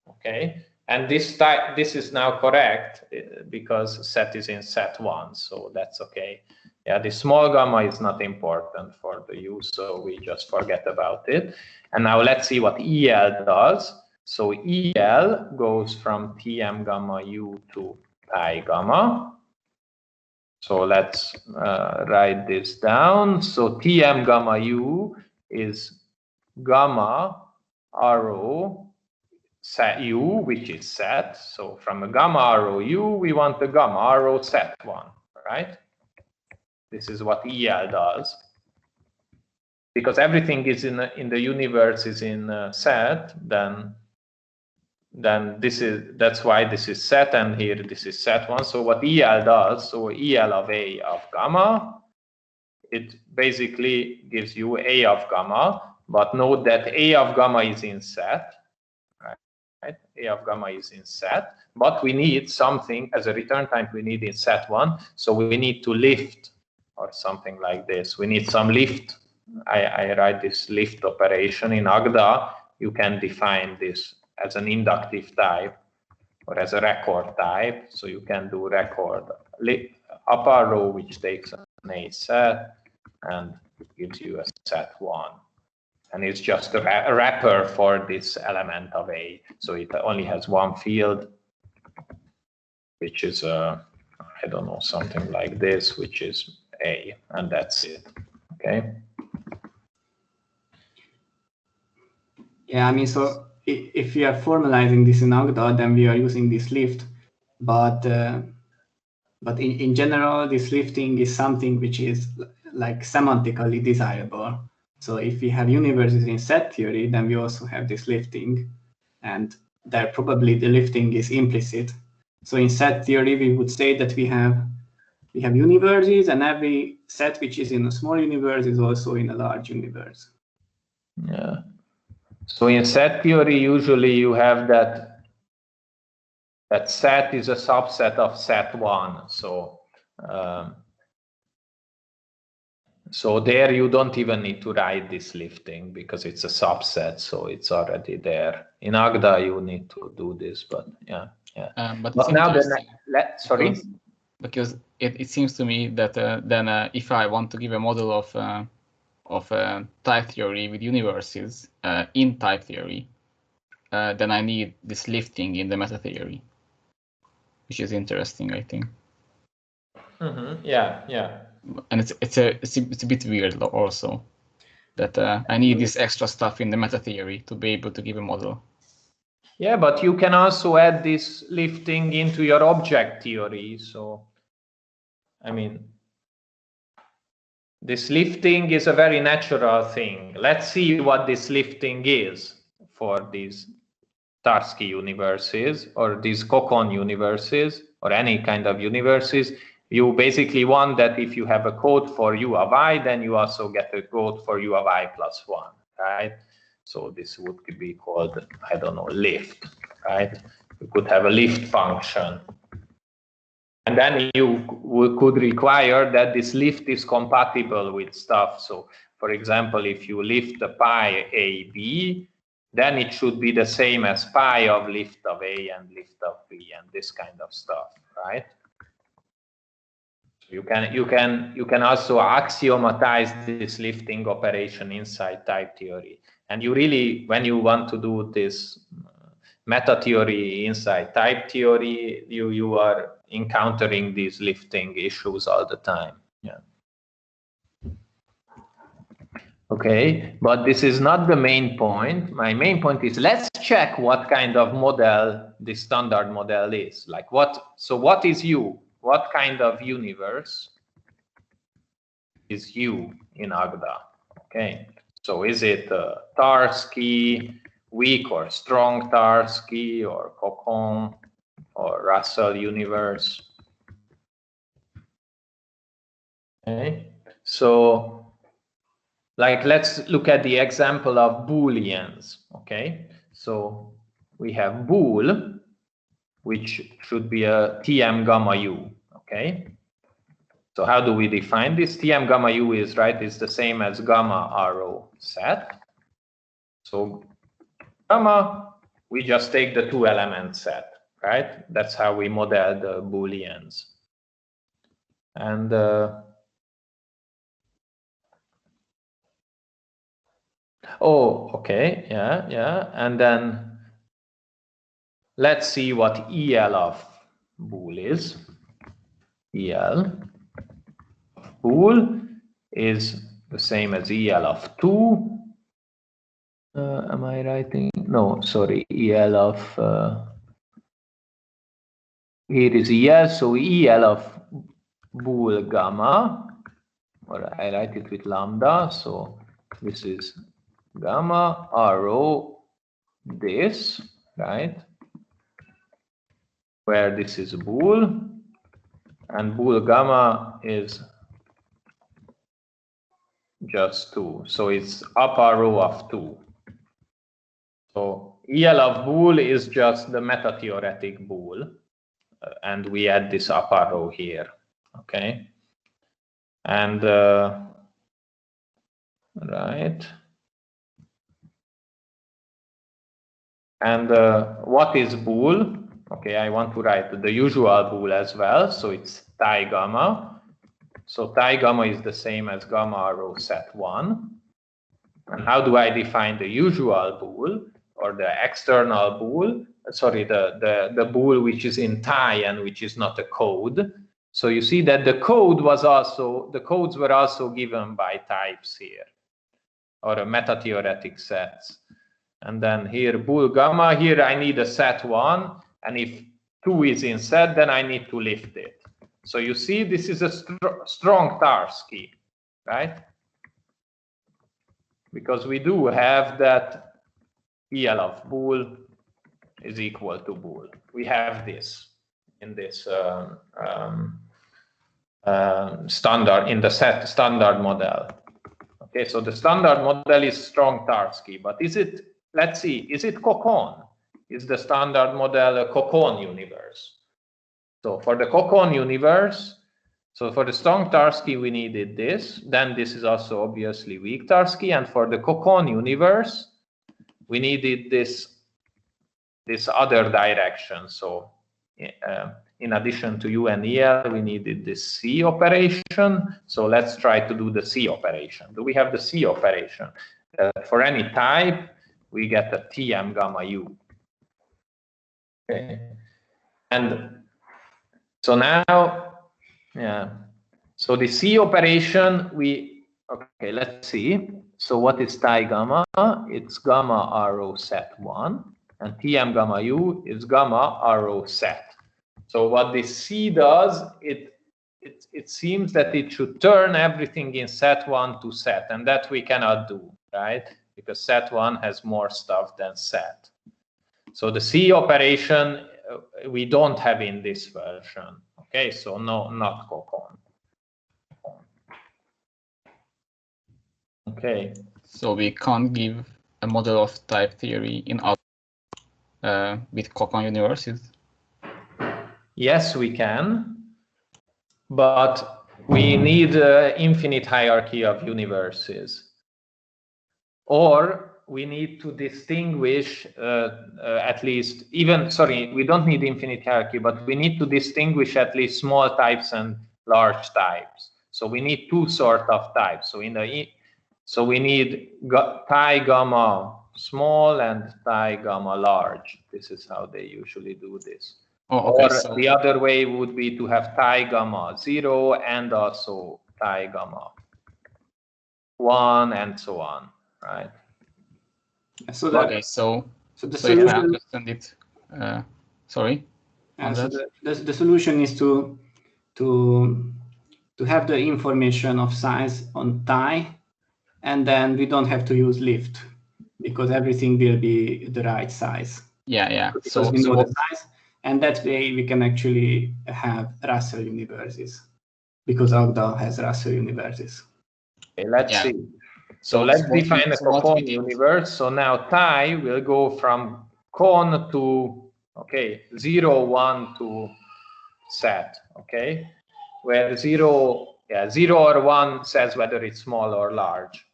Okay, and this is now correct because set is in set 1, so that's okay. Yeah, the small gamma is not important for the u, so we just forget about it. And now let's see what EL does. So EL goes from Tm gamma u to pi gamma. So let's write this down. So Tm gamma u is gamma rho set u, which is set. So from a gamma rho u, we want the gamma rho set 1, right? This is what EL does. Because everything is in the universe is in set, then that's why this is set, and here this is set 1. So what EL does, so EL of A of gamma, it basically gives you A of gamma, but note that A of gamma is in set, right? A of gamma is in set, but we need something as a return time we need in set 1, so we need to lift or something like this. We need some lift. I write this lift operation in Agda. You can define this as an inductive type or as a record type. So you can do record upper row, which takes an A set and gives you a set 1. And it's just a wrapper for this element of A. So it only has one field, which is, I don't know, something like this, which is A, and that's it. Okay. Yeah, I mean, so if we are formalizing this in Agda, then we are using this lift, but in general, this lifting is something which is like semantically desirable. So if we have universes in set theory, then we also have this lifting, and there probably the lifting is implicit. So in set theory, we would say that we have universes, and every set which is in a small universe is also in a large universe. Yeah. So in set theory, usually you have that set is a subset of set 1. So so there you don't even need to write this lifting because it's a subset, so it's already there. In Agda, you need to do this, but yeah. But now sorry? Because it seems to me that then if I want to give a model of type theory with universes in type theory, then I need this lifting in the meta theory, which is interesting, I think. Yeah. And it's a bit weird also that I need this extra stuff in the meta theory to be able to give a model. Yeah, but you can also add this lifting into your object theory. So, I mean, this lifting is a very natural thing. Let's see what this lifting is for these Tarski universes or these Cocon universes or any kind of universes. You basically want that if you have a code for u of I, then you also get a code for u of I plus 1, right? So this would be called, I don't know, lift, right? You could have a lift function. And then you could require that this lift is compatible with stuff. So, for example, if you lift the pi AB, then it should be the same as pi of lift of A and lift of B and this kind of stuff, right? You can also axiomatize this lifting operation inside type theory. And you really, when you want to do this meta theory inside type theory, you are encountering these lifting issues all the time. Yeah. Okay, but this is not the main point. My main point is let's check what kind of model the standard model is. Like what is U? What kind of universe is U in Agda? Okay, So is it Tarski, weak or strong Tarski, or Cocon, or Russell universe? Okay, so like let's look at the example of Booleans. Okay, so we have bool, which should be a Tm gamma u. Okay, so how do we define this? Tm gamma u is the same as gamma rho set. So gamma, we just take the 2-element set, right? That's how we model the Booleans. And oh, okay, yeah. And then let's see what EL of bool is. EL of bool is the same as EL of 2. Am I writing? No, sorry, EL of, here is EL, so EL of bool gamma, or I write it with lambda, so this is gamma rho this, right? Where this is bool, and bool gamma is just 2, so it's upper row of 2. So EL of bool is just the meta-theoretic bool, and we add this upper row here, okay? And right. And what is bool? Okay, I want to write the usual bool as well, so it's Ti gamma. So Ti gamma is the same as gamma rho set 1. And how do I define the usual bool, or the external bool? Sorry, the bool which is in Ti and which is not a code. So you see that the codes were also given by types here, or a meta-theoretic sets. And then here bool gamma, here I need a set 1, and if 2 is in set, then I need to lift it. So you see, this is a strong Tarski, right? Because we do have that EL of bool is equal to bool. We have this in this standard, in the standard model. Okay, so the standard model is strong Tarski, but is it, let's see, is it Cocon? Is the standard model a Cocon universe? So for the Cocon universe, so for the strong Tarski, we needed this. Then this is also obviously weak Tarski. And for the Cocon universe, we needed this other direction. So in addition to U and EL, we needed this C operation. So let's try to do the C operation. Do we have the C operation? For any type, we get a Tm gamma u. Okay. And so now, yeah. So the C operation, okay, let's see. So what is Ti gamma? It's gamma rho set 1. And Tm gamma u is gamma rho set. So what this C does, it seems that it should turn everything in set 1 to set, and that we cannot do, right? Because set 1 has more stuff than set. So the C operation we don't have in this version. Okay, so no, not Cocon. Okay. So we can't give a model of type theory in with Cocon universes? Yes, we can, but we need infinite hierarchy of universes. Or we need to distinguish at least, we don't need infinite hierarchy, but we need to distinguish at least small types and large types. So we need two sort of types. So we need Ti gamma small and Ti gamma large. This is how they usually do this. Oh, okay, or so the other way would be to have Ti gamma 0 and also Ti gamma 1 and so on, right? So that, okay, so the if I solution, understand it, sorry. so the solution is to have the information of size on Ti, and then we don't have to use lift because everything will be the right size. Yeah. Because we know the size, and that way we can actually have Russell universes because Agda has Russell universes. Okay, let's see. So let's define a Cocoon universe. So now Thai will go from con to, okay, 0, 1 to set, okay? Where 0 or 1 says whether it's small or large.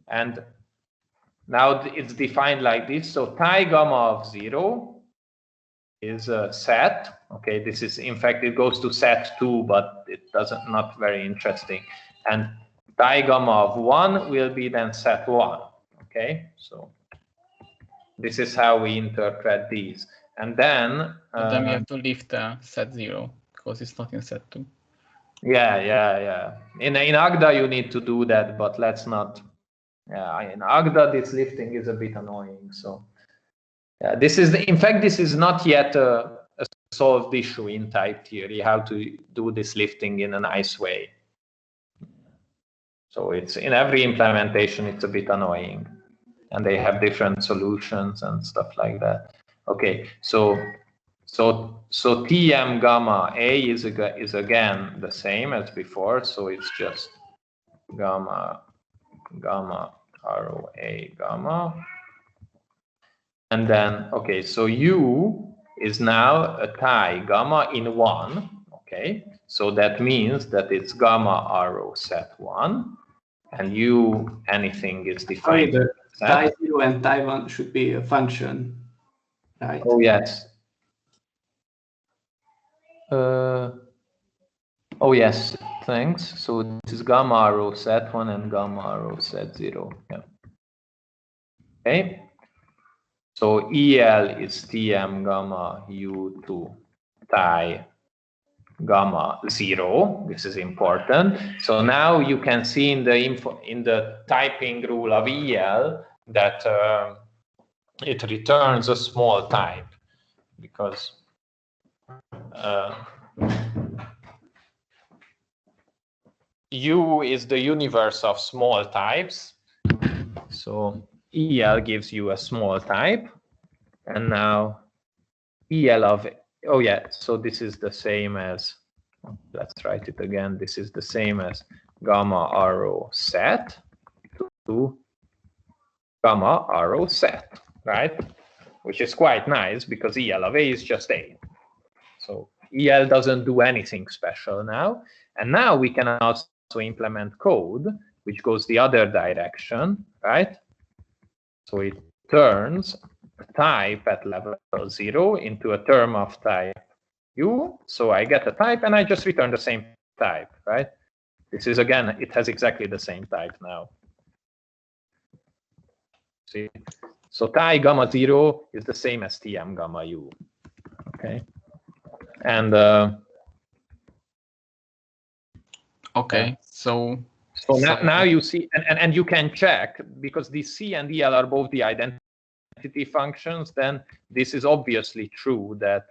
And now it's defined like this. So Thai gamma of 0 is a set. Okay, this is, in fact, it goes to set 2, but it doesn't, not very interesting. And Thai gamma of 1 will be then set 1. Okay, so this is how we interpret these. And then then we have to lift set 0 because it's not in set 2. Yeah. In Agda you need to do that, but let's not. Yeah, in Agda this lifting is a bit annoying. So yeah, this is in fact this is not yet a solved issue in type theory, how to do this lifting in a nice way. So it's in every implementation it's a bit annoying, and they have different solutions and stuff like that. Okay, so Tm gamma A is again the same as before, so it's just gamma rho A gamma. And then, okay, so U is now a Thai gamma in 1, okay? So that means that it's gamma rho set 1, and U anything is defined. The Thai 0 and Thai 1 should be a function, right? Oh, yes. Oh, yes, thanks. So this is gamma rho set 1 and gamma rho set 0. Yeah. Okay. So EL is Tm gamma U2 Thai gamma 0. This is important. So now you can see in the typing rule of EL that it returns a small type because U is the universe of small types. So EL gives you a small type, and now EL of, oh yeah, so this is the same as, let's write it again, this is the same as gamma rho set to gamma rho set, right? Which is quite nice because EL of A is just A. So EL doesn't do anything special now. And now we can also implement code which goes the other direction, right? So it turns a type at level 0 into a term of type U. So I get a type and I just return the same type, right? This is, again, it has exactly the same type now. See? So Thai gamma 0 is the same as Tm gamma U. Okay. And okay, so now you see, and you can check, because the C and EL are both the identity functions, then this is obviously true that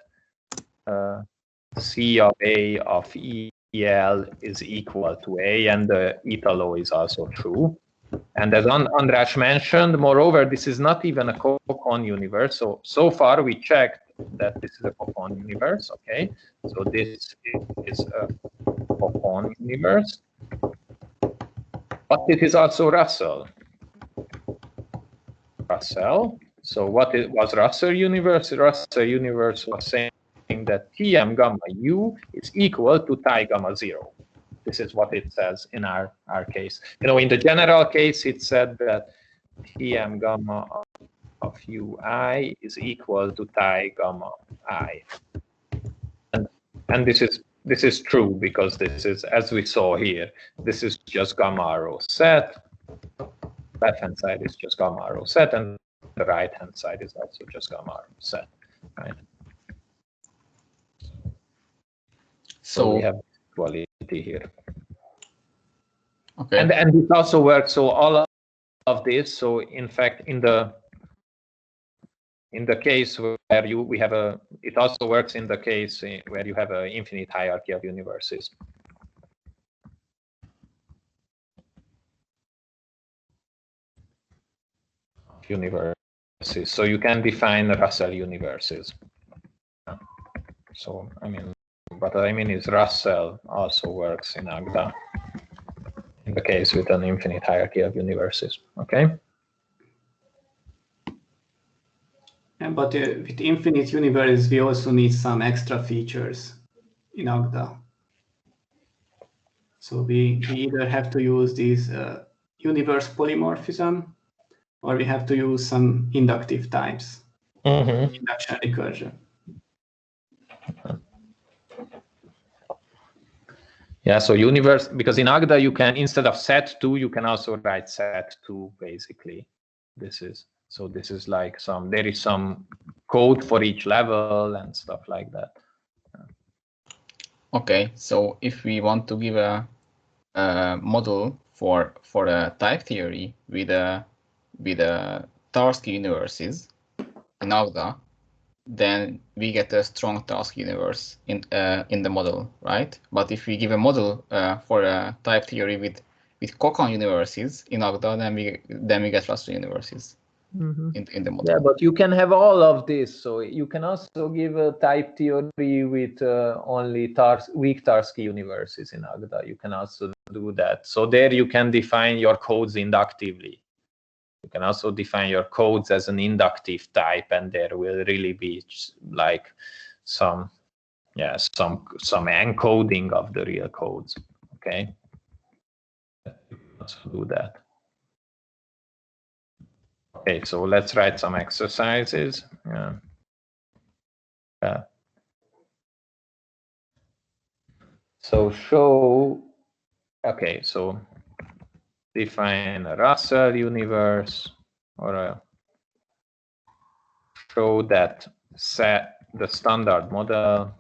C of A of EL is equal to A, and the Italo is also true. And as András mentioned, moreover, this is not even a Cocoon universe. So far we checked that this is a Cocoon universe, okay? So this is a Cocoon universe. But it is also Russell. So what was Russell universe? Russell universe was saying that Tm gamma U is equal to Thai gamma 0. This is what it says in our case. You know, in the general case, it said that Tm gamma of Ui is equal to Thai gamma I. And this is true because this is, as we saw here, this is just gamma rho set. Left-hand side is just gamma rho set, and the right-hand side is also just gamma rho set, right? So we have equality here. Okay. And this also works. So all of this. So in fact, in the case where we have it also works in the case where you have an infinite hierarchy of universes. universes. So you can define Russell universes. So I mean, what I mean is Russell also works in Agda in the case with an infinite hierarchy of universes. Okay. Yeah, but with infinite universe, we also need some extra features in Agda. So we either have to use these universe polymorphism, or we have to use some inductive types, induction recursion. Yeah, so universe, because in Agda you can, instead of set2, you can also write set2 basically. This is like there is some code for each level and stuff like that. Okay, so if we want to give a model for a type theory with a Tarski universes in Agda, then we get a strong Tarski universe in the model, right? But if we give a model for a type theory with Kokan universes in Agda, then we get Russell universes in the model. Yeah, but you can have all of this. So you can also give a type theory with only weak Tarski universes in Agda. You can also do that. So there you can define your codes inductively. You can also define your codes as an inductive type, and there will really be like some encoding of the real codes. Okay, you can also do that. Okay, so let's write some exercises. So show. Okay, so define a Russell universe, or show that set the standard model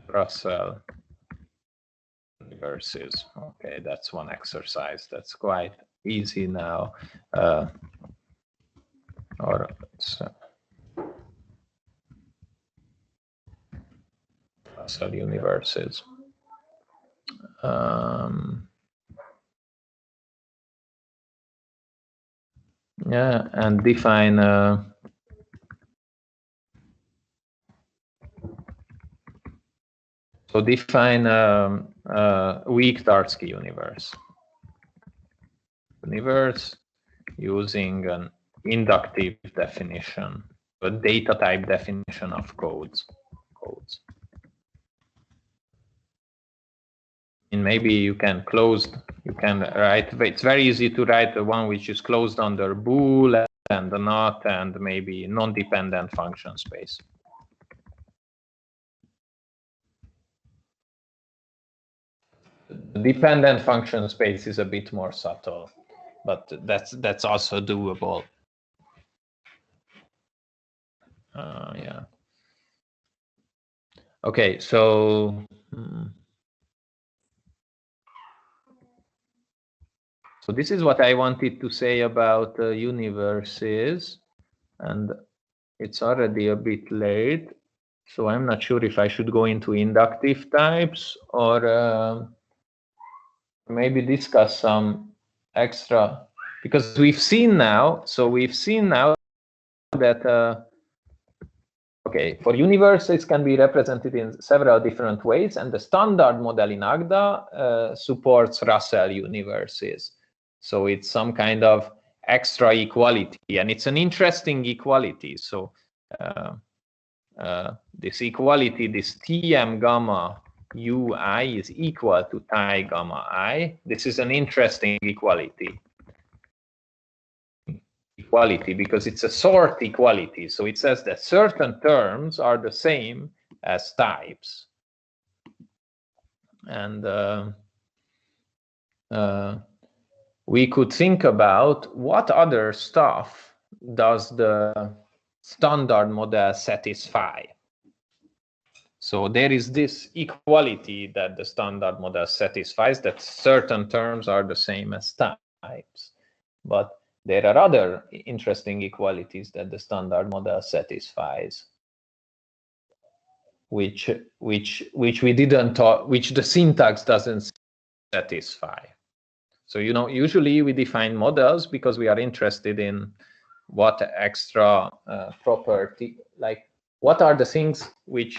Russell universes. Okay, that's one exercise. That's quite easy now. Or it's Russell universes. Yeah, and define so define weak Tarski universe using an inductive definition, a data type definition of codes. And maybe you can write, it's very easy to write the one which is closed under bool and not, and maybe non-dependent function space. The dependent function space is a bit more subtle, but that's also doable. Yeah. Okay, so so this is what I wanted to say about universes, and it's already a bit late, so I'm not sure if I should go into inductive types or maybe discuss some extra, because we've seen now that okay, for universes can be represented in several different ways, and the standard model in Agda supports Russell universes. So it's some kind of extra equality, and it's an interesting equality. So this equality, this Tm gamma ui is equal to Ti gamma I. This is an interesting equality because it's a sort equality. So it says that certain terms are the same as types. And we could think about what other stuff does the standard model satisfy. So there is this equality that the standard model satisfies, that certain terms are the same as types. But there are other interesting equalities that the standard model satisfies, which we didn't talk, which the syntax doesn't satisfy. So, you know, usually we define models because we are interested in what extra property, like what are the things which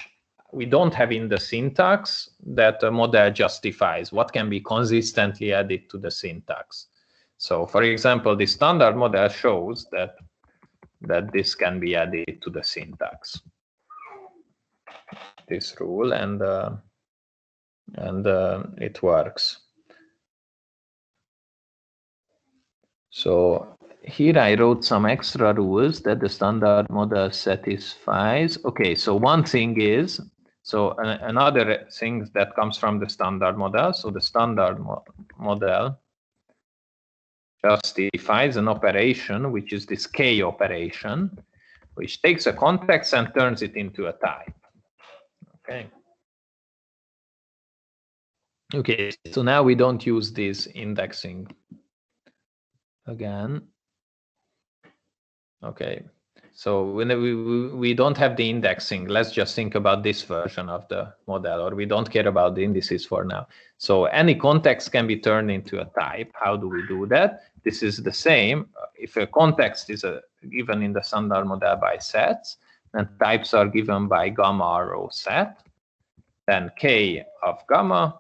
we don't have in the syntax that a model justifies, what can be consistently added to the syntax. So, for example, the standard model shows that this can be added to the syntax, this rule, and it works. So here I wrote some extra rules that the standard model satisfies. Okay, so one thing is, so another thing that comes from the standard model. So the standard model justifies an operation, which is this K operation, which takes a context and turns it into a type. Okay. Okay, so now we don't use this indexing again. Okay, so when we don't have the indexing, let's just think about this version of the model, or we don't care about the indices for now. So any context can be turned into a type. How do we do that? This is the same. If a context is given in the standard model by sets, and types are given by gamma row set, then K of gamma,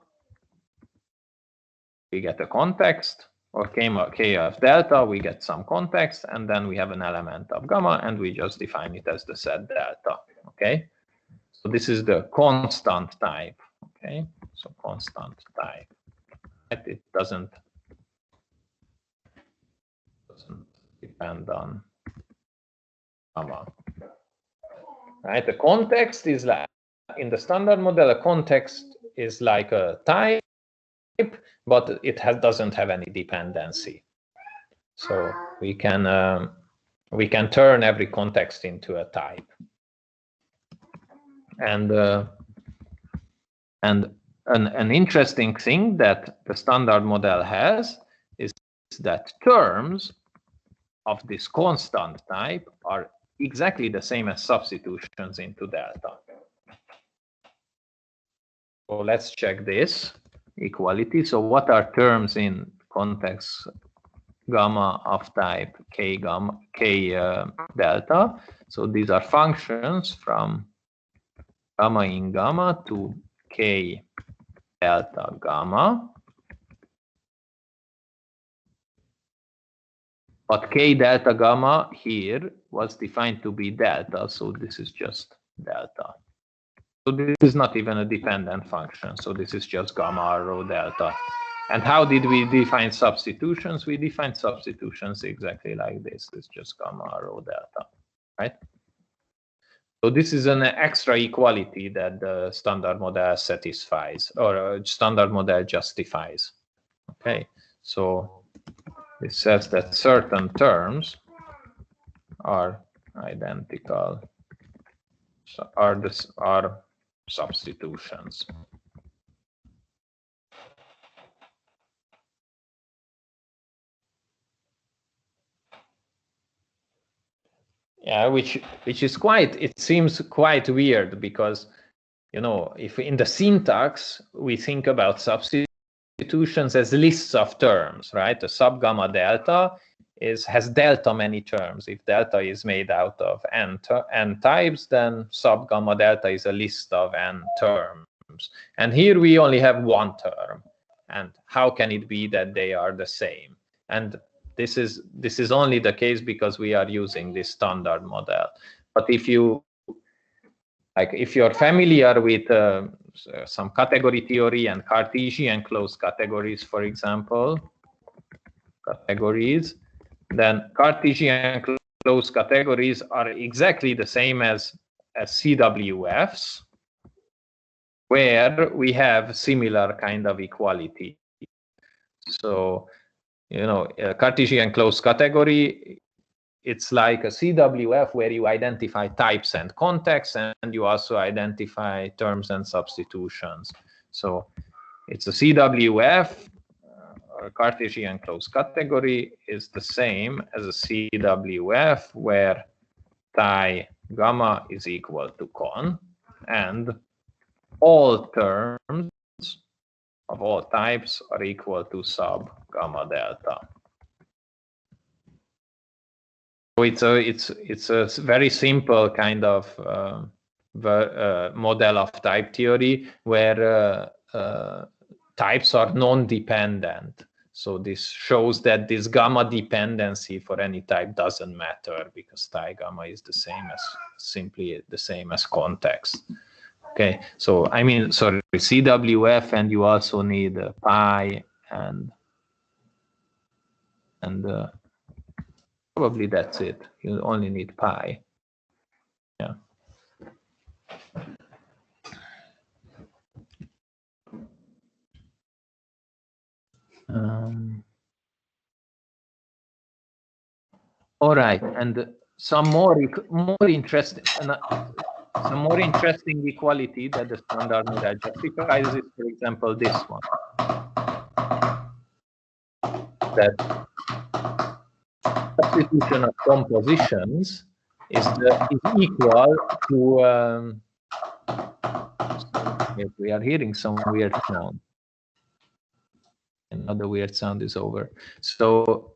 we get a context, or K of delta, we get some context, and then we have an element of gamma, and we just define it as the set delta, okay? So this is the constant type, okay? So constant type. It doesn't depend on gamma. Right, the context is like, in the standard model, a context is like a type, but it doesn't have any dependency. So we can turn every context into a type. And an interesting thing that the standard model has is that terms of this constant type are exactly the same as substitutions into delta. So let's check this equality. So what are terms in context gamma of type K delta? So these are functions from gamma in gamma to K delta gamma. But K delta gamma here was defined to be delta, so this is just delta. So this is not even a dependent function. So this is just gamma rho delta. And how did we define substitutions? We defined substitutions exactly like this. It's just gamma rho delta, right? So this is an extra equality that the standard model satisfies, or standard model justifies. Okay, so it says that certain terms are identical, so are substitutions. Yeah, which is quite, it seems quite weird because, you know, if in the syntax we think about substitutions as lists of terms, right? The sub gamma delta has delta many terms. If delta is made out of n types, then sub gamma delta is a list of n terms. And here we only have one term. And how can it be that they are the same? And this is only the case because we are using this standard model. But if you're familiar with some category theory and Cartesian closed categories, for example, then Cartesian closed categories are exactly the same as CWFs, where we have similar kind of equality. So, you know, a Cartesian closed category, it's like a CWF where you identify types and contexts, and you also identify terms and substitutions. So it's a CWF, or Cartesian closed category is the same as a CWF where tie gamma is equal to con, and all terms of all types are equal to sub gamma delta. So it's a very simple kind of model of type theory where types are non-dependent. So this shows that this gamma dependency for any type doesn't matter because type gamma is the same as simply the same as context. Okay, so I mean, sorry, CWF, and you also need pi and probably that's it. You only need pi. Yeah. All right, and some more interesting equality that the standard model justifies is, for example, this one. That substitution of compositions is equal to. We are hearing some weird sound. Another weird sound is over. So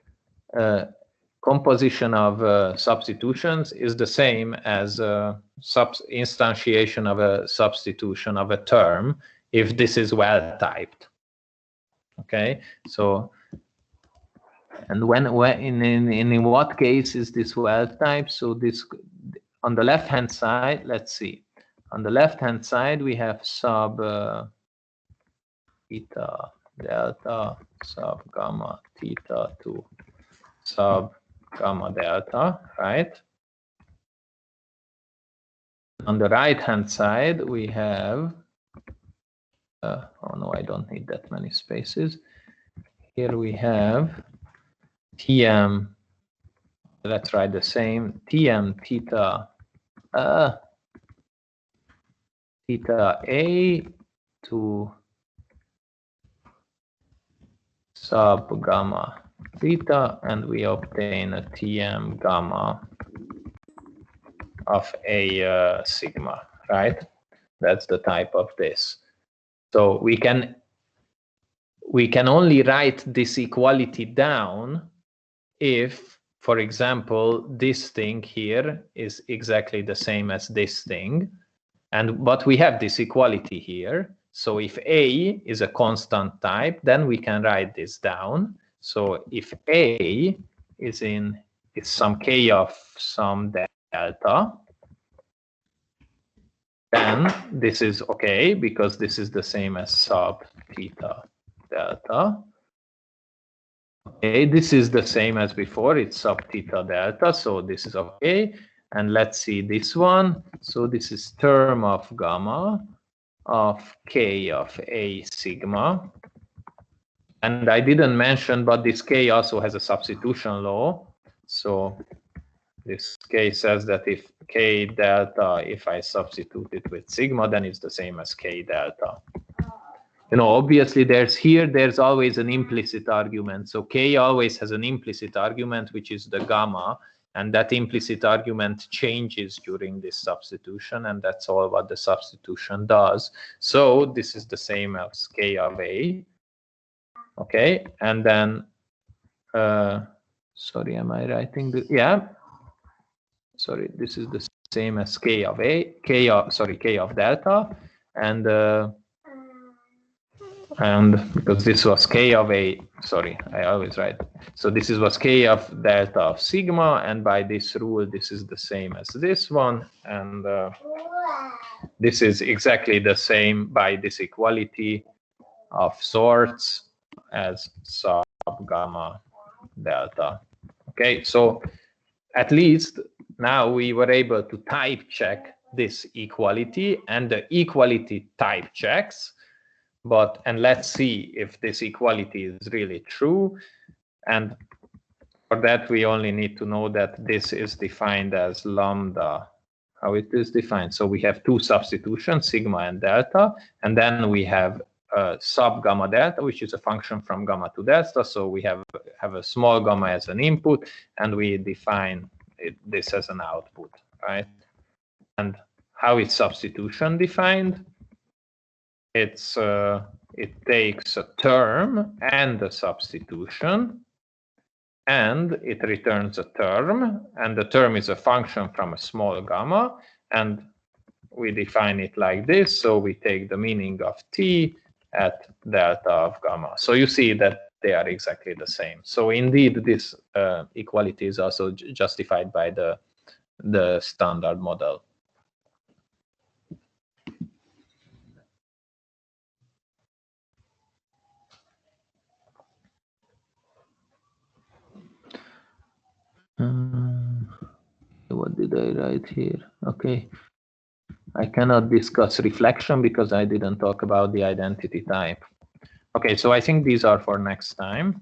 composition of substitutions is the same as instantiation of a substitution of a term if this is well typed. Okay, so and when in what case is this well typed? So this on the left hand side, let's see. On the left hand side we have sub theta delta sub gamma theta to sub gamma delta, right? On the right hand side we have oh no, I don't need that many spaces. Here we have Tm, let's write the same, Tm theta theta A to sub gamma theta, and we obtain a Tm gamma of a sigma, right? That's the type of this. So we can only write this equality down if, for example, this thing here is exactly the same as this thing, but we have this equality here. So if A is a constant type, then we can write this down. So if A is some k of some delta, then this is okay because this is the same as sub theta delta. Okay, this is the same as before, it's sub theta delta, so this is okay. And let's see this one. So this is term of gamma of k of a sigma. And I didn't mention, but this k also has a substitution law. So this k says that if k delta, if I substitute it with sigma, then it's the same as k delta. You know, obviously there's always an implicit argument. So k always has an implicit argument, which is the gamma, and that implicit argument changes during this substitution, and that's all what the substitution does. So this is the same as k of a. Okay, and then sorry, am I writing the, yeah, sorry, this is the same as k of a, k of delta, and because this was k of a, sorry, I always write, so this was k of delta of sigma, and by this rule this is the same as this one, and this is exactly the same by this equality of sorts as sub gamma delta. Okay, so at least now we were able to type check this equality and the equality type checks, and let's see if this equality is really true. And for that we only need to know that this is defined as lambda, how it is defined. So we have two substitutions, sigma and delta, and then we have sub gamma delta, which is a function from gamma to delta. So we have a small gamma as an input, and we define this as an output, right? And how is substitution defined? It's it takes a term and a substitution, and it returns a term, and the term is a function from a small gamma, and we define it like this. So we take the meaning of t at delta of gamma. So you see that they are exactly the same. So indeed, this equality is also justified by the standard model. What did I write here? Okay. I cannot discuss reflection because I didn't talk about the identity type. Okay, so I think these are for next time.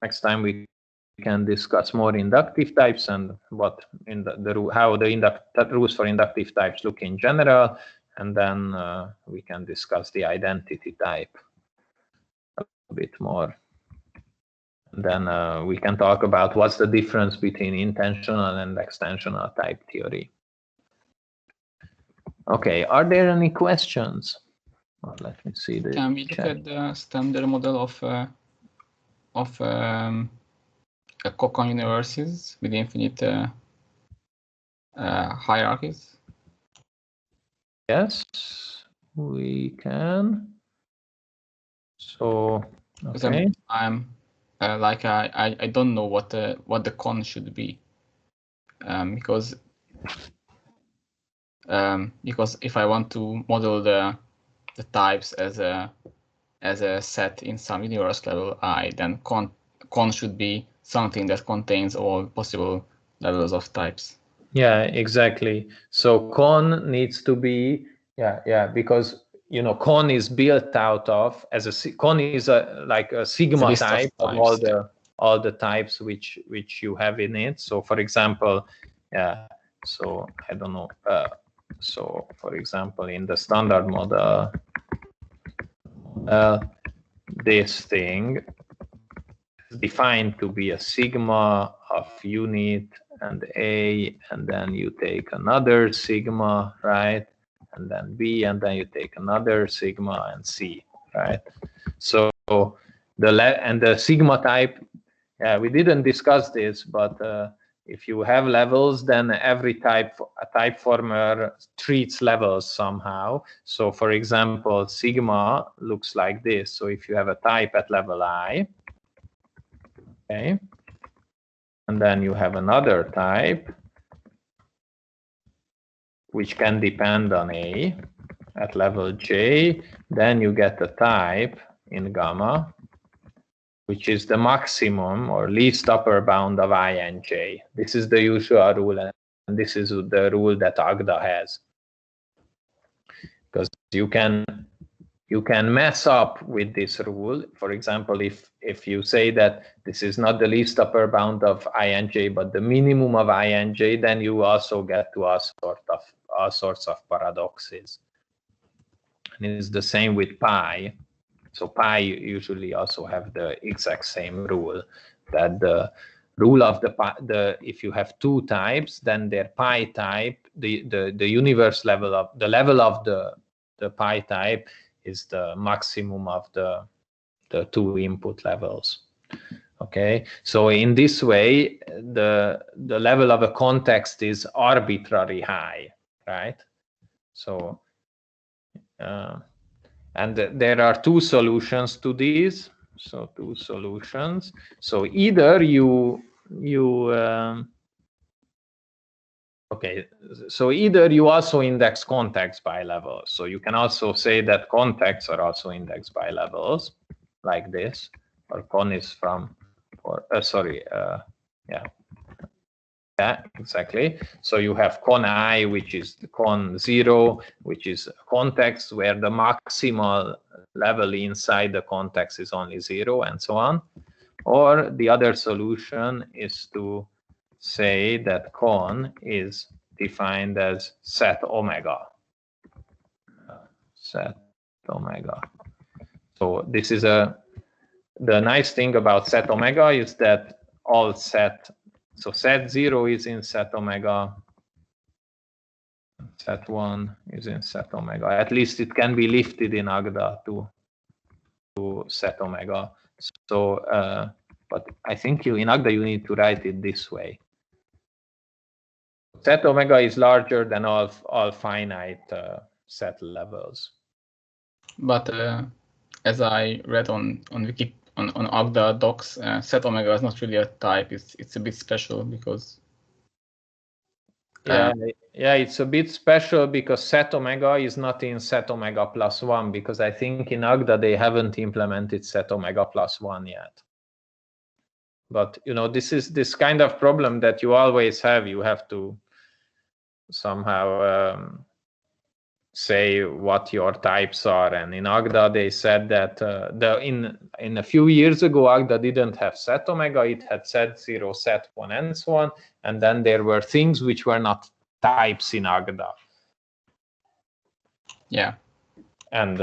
Next time we can discuss more inductive types and what in how the rules for inductive types look in general, and then we can discuss the identity type a bit more. And then we can talk about what's the difference between intensional and extensional type theory. Okay, are there any questions? Well, let me see the Can we look at the standard model of Kokon universes with infinite hierarchies? Yes, we can. So, okay. I'm like I don't know what the con should be, because if I want to model the types as a set in some universe level I, then con should be something that contains all possible levels of types. Yeah, exactly. So con needs to be because you know con is built out of con is like a sigma type of all the types which you have in it. So for example, so I don't know. So for example, in the standard model, this thing is defined to be a sigma of unit and A, and then you take another sigma, right? And then B, and then you take another sigma and C, right? So the sigma type, we didn't discuss this, but if you have levels, then every type former treats levels somehow. So for example, sigma looks like this. So if you have a type at level I, okay, and then you have another type which can depend on A at level J, then you get a type in gamma which is the maximum or least upper bound of I and J. This is the usual rule, and this is the rule that Agda has. Because you can mess up with this rule. For example, if you say that this is not the least upper bound of I and J, but the minimum of I and J, then you also get to all sorts of paradoxes. And it's the same with pi. So pi usually also have the exact same rule, that the rule of if you have two types, then their pi type, the universe level of the pi type is the maximum of the two input levels. Okay, so in this way, the level of a context is arbitrarily high, right? So and there are two solutions to these. So two solutions. So either okay, so either you also index contexts by level. So you can also say that contexts are also indexed by levels, like this, or con is from, or yeah, exactly. So you have con I, which is con 0, which is a context where the maximal level inside the context is only 0, and so on. Or the other solution is to say that con is defined as set omega. Set omega. So this is the nice thing about set omega is that all set, so set 0 is in set omega, set 1 is in set omega. At least it can be lifted in Agda to set omega. So, but I think in Agda you need to write it this way. Set omega is larger than all finite set levels. But as I read on Wiki on Agda docs, set omega is not really a type. It's a bit special because yeah, it's a bit special because set omega is not in set omega plus 1, because I think in Agda they haven't implemented set omega plus 1 yet. But this is this kind of problem that you always have. You have to somehow say what your types are, and in Agda they said that in a few years ago Agda didn't have set omega, it had set 0, set 1, and so on, and then there were things which were not types in Agda. Yeah. And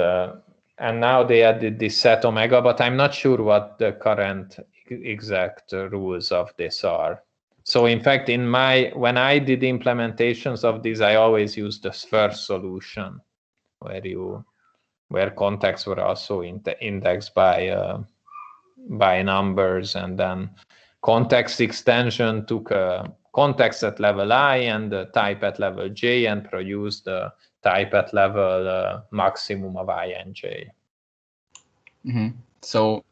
now they added this set omega, but I'm not sure what the current exact rules of this are. So in fact, when I did implementations of this, I always used the first solution, where contexts were also indexed by numbers, and then context extension took a context at level I and the type at level j and produced the type at level maximum of I and j. Mm-hmm. So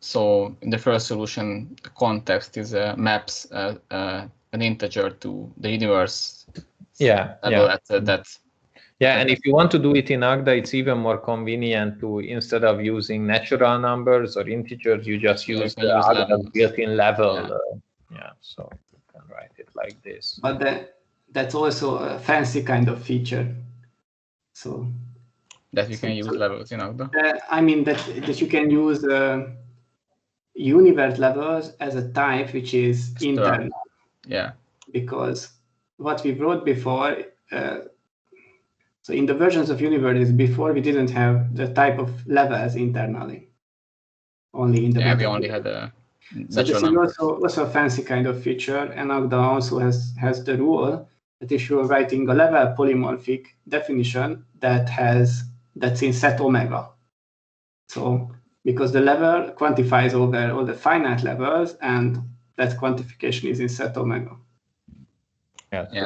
in the first solution, the context is maps an integer to the universe. Level at that. Yeah, and if you want to do it in Agda, it's even more convenient to, instead of using natural numbers or integers, you just use the Agda built-in level. So you can write it like this. But that's also a fancy kind of feature. So that you can use levels in Agda? I mean that you can use universe levels as a type which is internal. Yeah. Because what we wrote before, so in the versions of universes before, we didn't have the type of levels internally. Only in the we only had a so this is also a fancy kind of feature, and Agda also has the rule that if you're writing a level polymorphic definition that's in set omega. So because the level quantifies over all the finite levels, and that quantification is in set omega.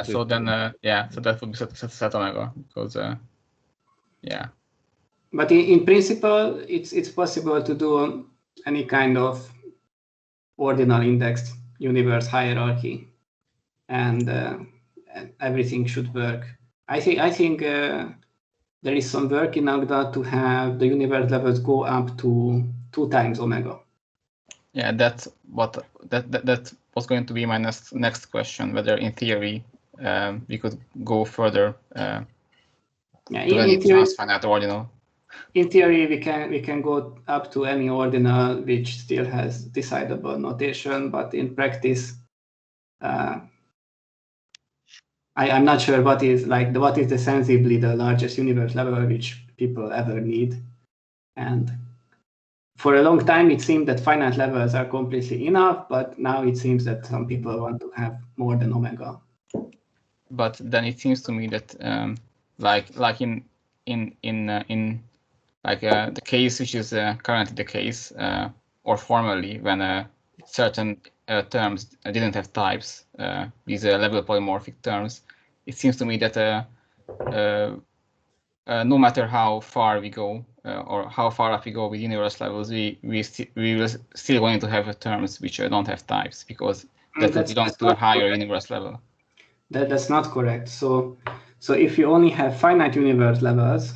So then so that would be set omega, because But in principle, it's possible to do any kind of ordinal indexed universe hierarchy, and everything should work. I think there is some work in Agda to have the universe levels go up to 2 times omega. Yeah, that was going to be my next question, whether in theory we could go further to any transfinite ordinal. In theory, we can go up to any ordinal which still has decidable notation, but in practice, I'm not sure what is the sensibly the largest universe level which people ever need. And for a long time, it seemed that finite levels are completely enough, but now it seems that some people want to have more than omega. But then it seems to me that like in the case which is currently the case, or formerly when certain terms didn't have types, these level polymorphic terms, it seems to me that no matter how far we go or how far up we go with universe levels, we will still going to have terms which don't have types, because that belongs to a higher universe level. That's not correct. So if you only have finite universe levels,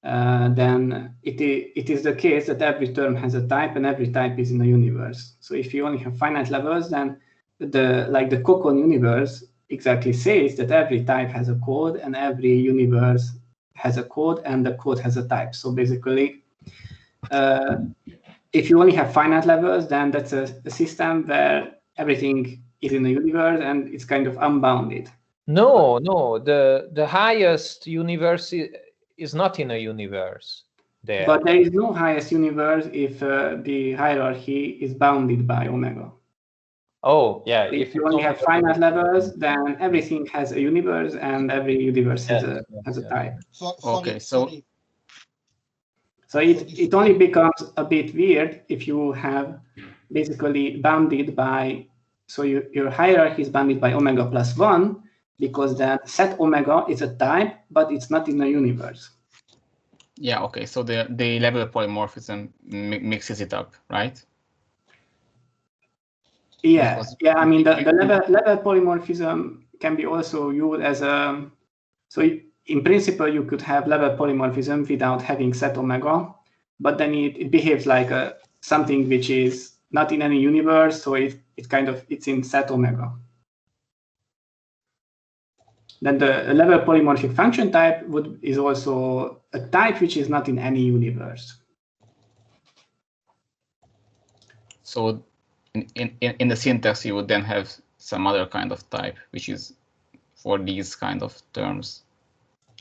then it is the case that every term has a type and every type is in a universe. So if you only have finite levels, then the Cocon universe exactly says that every type has a code and every universe has a code and the code has a type. So basically, if you only have finite levels, then that's a system where everything is in the universe and it's kind of unbounded. No, the highest universe is not in a universe there. But there is no highest universe if the hierarchy is bounded by omega. Oh, yeah. If you only have finite levels, then everything has a universe, and every universe has a type. So it only becomes a bit weird if you have basically bounded by, so your hierarchy is bounded by omega plus 1, because then set omega is a type, but it's not in a universe. Yeah, okay, so the level polymorphism mixes it up, right? Yeah, I mean, the level polymorphism can be also used as a, so in principle, you could have level polymorphism without having set omega, but then it behaves like something which is not in any universe, so it's in set omega. Then the level polymorphic function type is also a type which is not in any universe. So in the syntax, you would then have some other kind of type, which is for these kind of terms,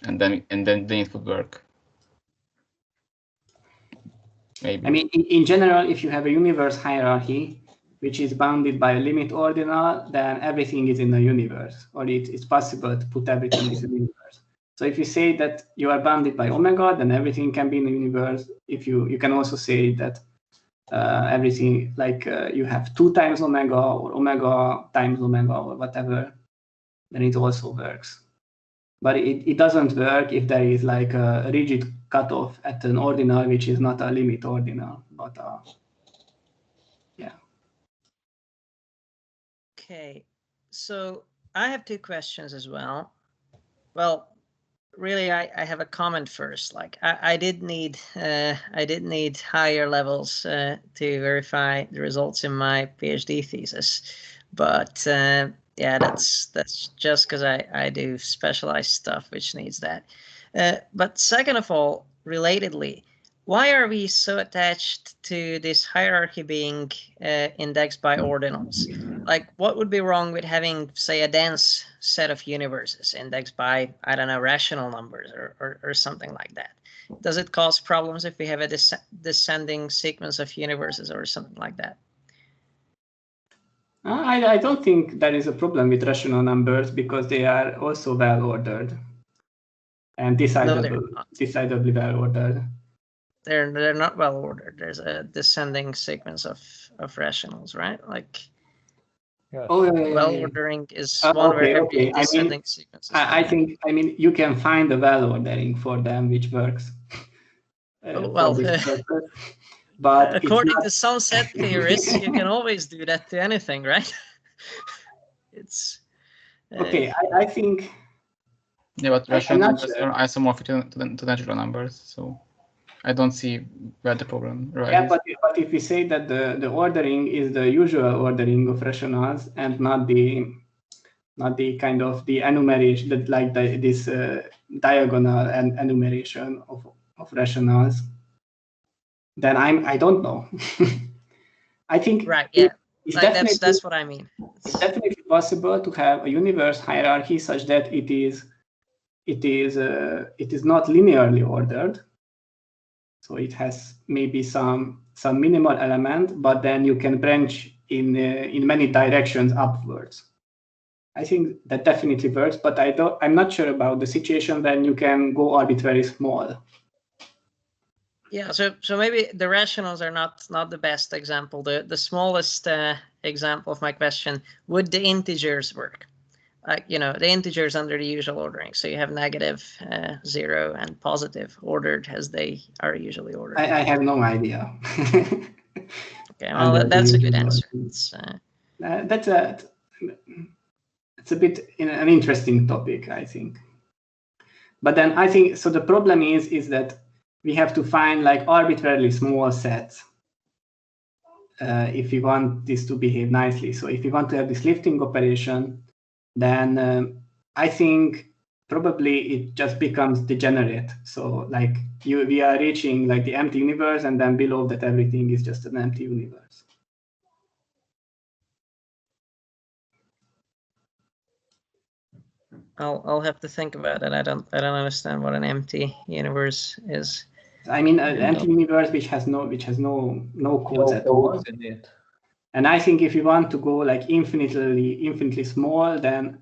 and then it would work. Maybe. I mean, in general, if you have a universe hierarchy, which is bounded by a limit ordinal, then everything is in the universe, or it's possible to put everything in the universe. So if you say that you are bounded by omega, then everything can be in the universe. If you can also say that everything, like you have 2 times omega or omega times omega or whatever, then it also works. But it doesn't work if there is like a rigid cutoff at an ordinal, which is not a limit ordinal, but yeah. Okay, so I have 2 questions as well. Well, really, I have a comment first. Like I did need higher levels to verify the results in my PhD thesis, but yeah, that's just because I do specialized stuff which needs that. But second of all, relatedly, why are we so attached to this hierarchy being indexed by ordinals? Like, what would be wrong with having, say, a dense set of universes indexed by, I don't know, rational numbers or something like that? Does it cause problems if we have a descending sequence of universes or something like that? I don't think there is a problem with rational numbers because they are also well ordered and decidedly well ordered. They're not well ordered. There's a descending sequence of rationals, right? Like, well ordering is one where every descending sequence. I mean, you can find a well ordering for them which works. But according to some set theorists, you can always do that to anything, right? It's okay. I think. Yeah, but rational numbers are isomorphic to natural numbers, so I don't see where the problem arises. Yeah, but if we say that the ordering is the usual ordering of rationals and not the kind of the enumeration, like this diagonal and enumeration of rationals, then I don't know. I think right. Yeah, that's what I mean. It's definitely possible to have a universe hierarchy such that it is not linearly ordered. So it has maybe some minimal element, but then you can branch in many directions upwards. I think that definitely works, but I'm not sure about the situation when you can go arbitrarily small. Yeah, so maybe the rationals are not the best example. The smallest example of my question, would the integers work? Like, the integers under the usual ordering. So you have negative, 0, and positive ordered as they are usually ordered. I have no idea. Okay, well, that's a good answer. It's a bit an interesting topic, I think. But then I think, so the problem is that we have to find like arbitrarily small sets if we want this to behave nicely. So if we want to have this lifting operation, then I think probably it just becomes degenerate. So like we are reaching like the empty universe, and then below that everything is just an empty universe. I'll have to think about it. I don't understand what an empty universe is. I mean, an empty universe which has no codes at all. In it. And I think if you want to go like infinitely small, then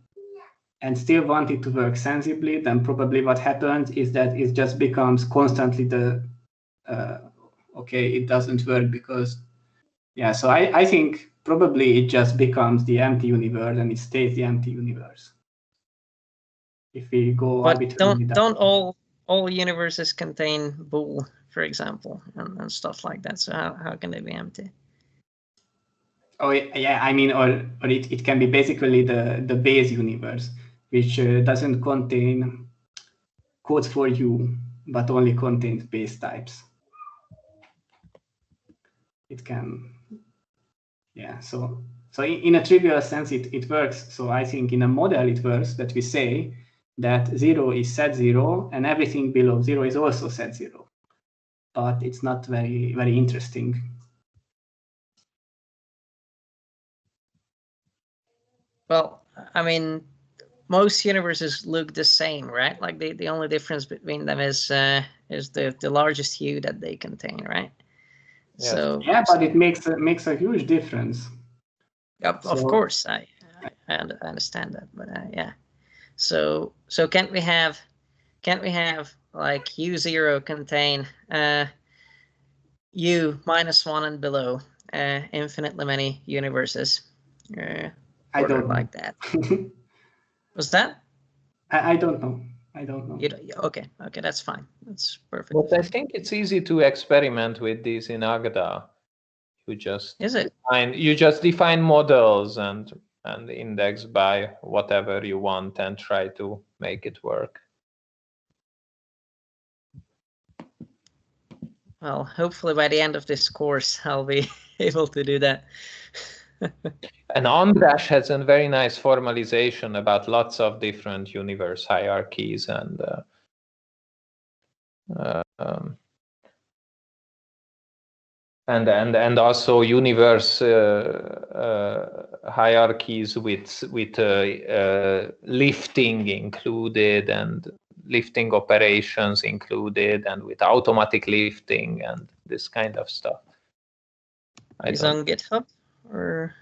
and still want it to work sensibly, then probably what happens is that it just becomes constantly the okay, it doesn't work because yeah. So I think probably it just becomes the empty universe and it stays the empty universe. If we go but don't all universes contain bool, for example, and stuff like that? So how can they be empty? Oh yeah, I mean, or it can be basically the base universe, which doesn't contain codes for U, but only contains base types. It can, yeah. So in a trivial sense, it works. So I think in a model it works that we say that 0 is set 0 and everything below 0 is also set 0. But it's not very interesting. Well, I mean, most universes look the same, right? Like the only difference between them is the largest U that they contain, right? Yes. So yeah, but it makes a huge difference. Of course, I understand that, but yeah. So can't we have like U0 contain U -1 and below infinitely many universes? I don't like that. Was that? I don't know. I don't know. Okay, that's fine. That's perfect. But I think it's easy to experiment with these in Agda. You just define models and index by whatever you want and try to make it work. Well, hopefully by the end of this course, I'll be able to do that. And András has a very nice formalization about lots of different universe hierarchies and also universe hierarchies with lifting included and lifting operations included and with automatic lifting and this kind of stuff. Is on GitHub or?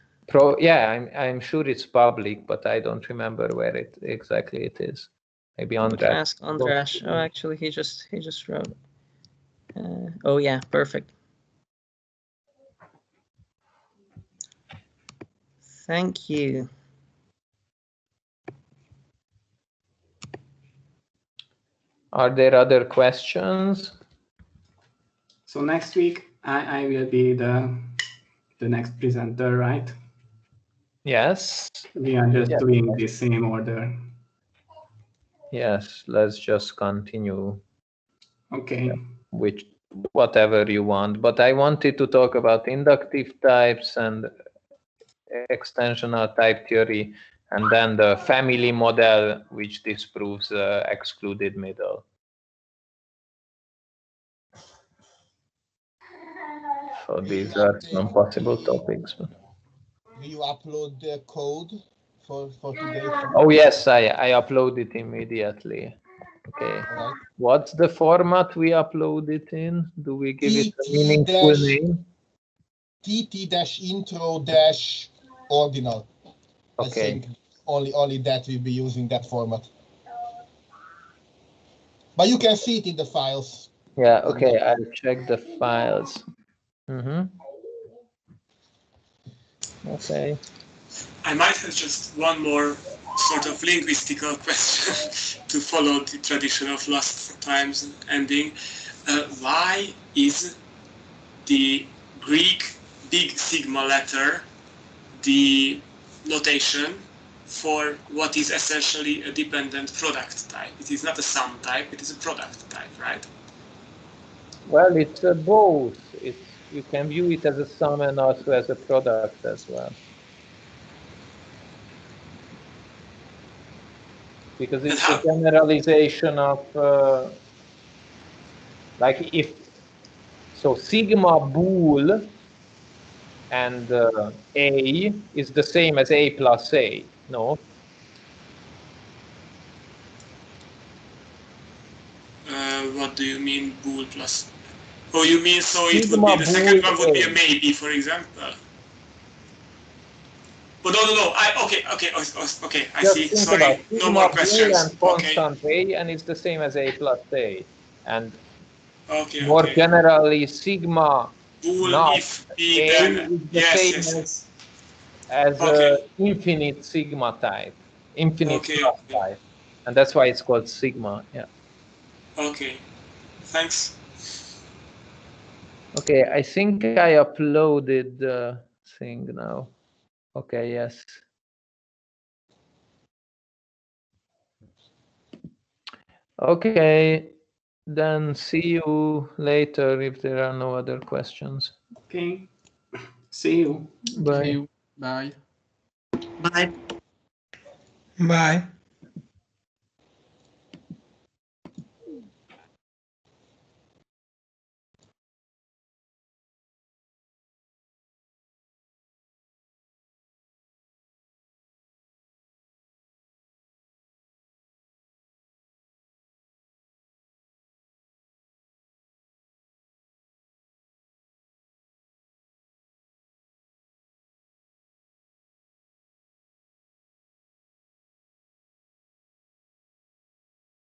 Yeah, I'm sure it's public, but I don't remember where it exactly is. Maybe András. Ask András. Oh, actually, he just wrote. Oh yeah, perfect. Thank you. Are there other questions? So next week I will be the next presenter, right? Yes. We are just doing the same order. Yes, let's just continue. Okay. With whatever you want. But I wanted to talk about inductive types and extensional type theory, and then the family model, which disproves excluded middle. So these are some possible topics. Will you upload the code for today? Oh yes, I upload it immediately. Okay. Right. What's the format we upload it in? Do we give it a meaningful name? tt-intro-ordinal. Okay. I think only that will be using that format. But you can see it in the files. Yeah, okay, I'll check the files. Okay. I might have just one more sort of linguistical question to follow the tradition of last time's ending. Why is the Greek big sigma letter the notation for what is essentially a dependent product type? It is not a sum type, it is a product type, right? Well, it's both. You can view it as a sum and also as a product as well. Because it's a generalization of, like so sigma bool and A is the same as A plus A, no? What do you mean bool plus? Oh, you mean so it would be the second one would be a maybe, for example? Oh, no. Okay. I Just see. think Sorry. about No sigma more bool questions. and constant A, and it's the same as A plus A. And Okay. more generally, sigma Bool not if B, A then is the yes. same as Okay. infinite sigma type, infinite Okay. plus type. And that's why it's called sigma. Yeah. Okay. Thanks. Okay, I think I uploaded the thing now. Okay, yes. Okay, then see you later if there are no other questions. Okay. See you. Bye. See you. Bye. Bye. Bye.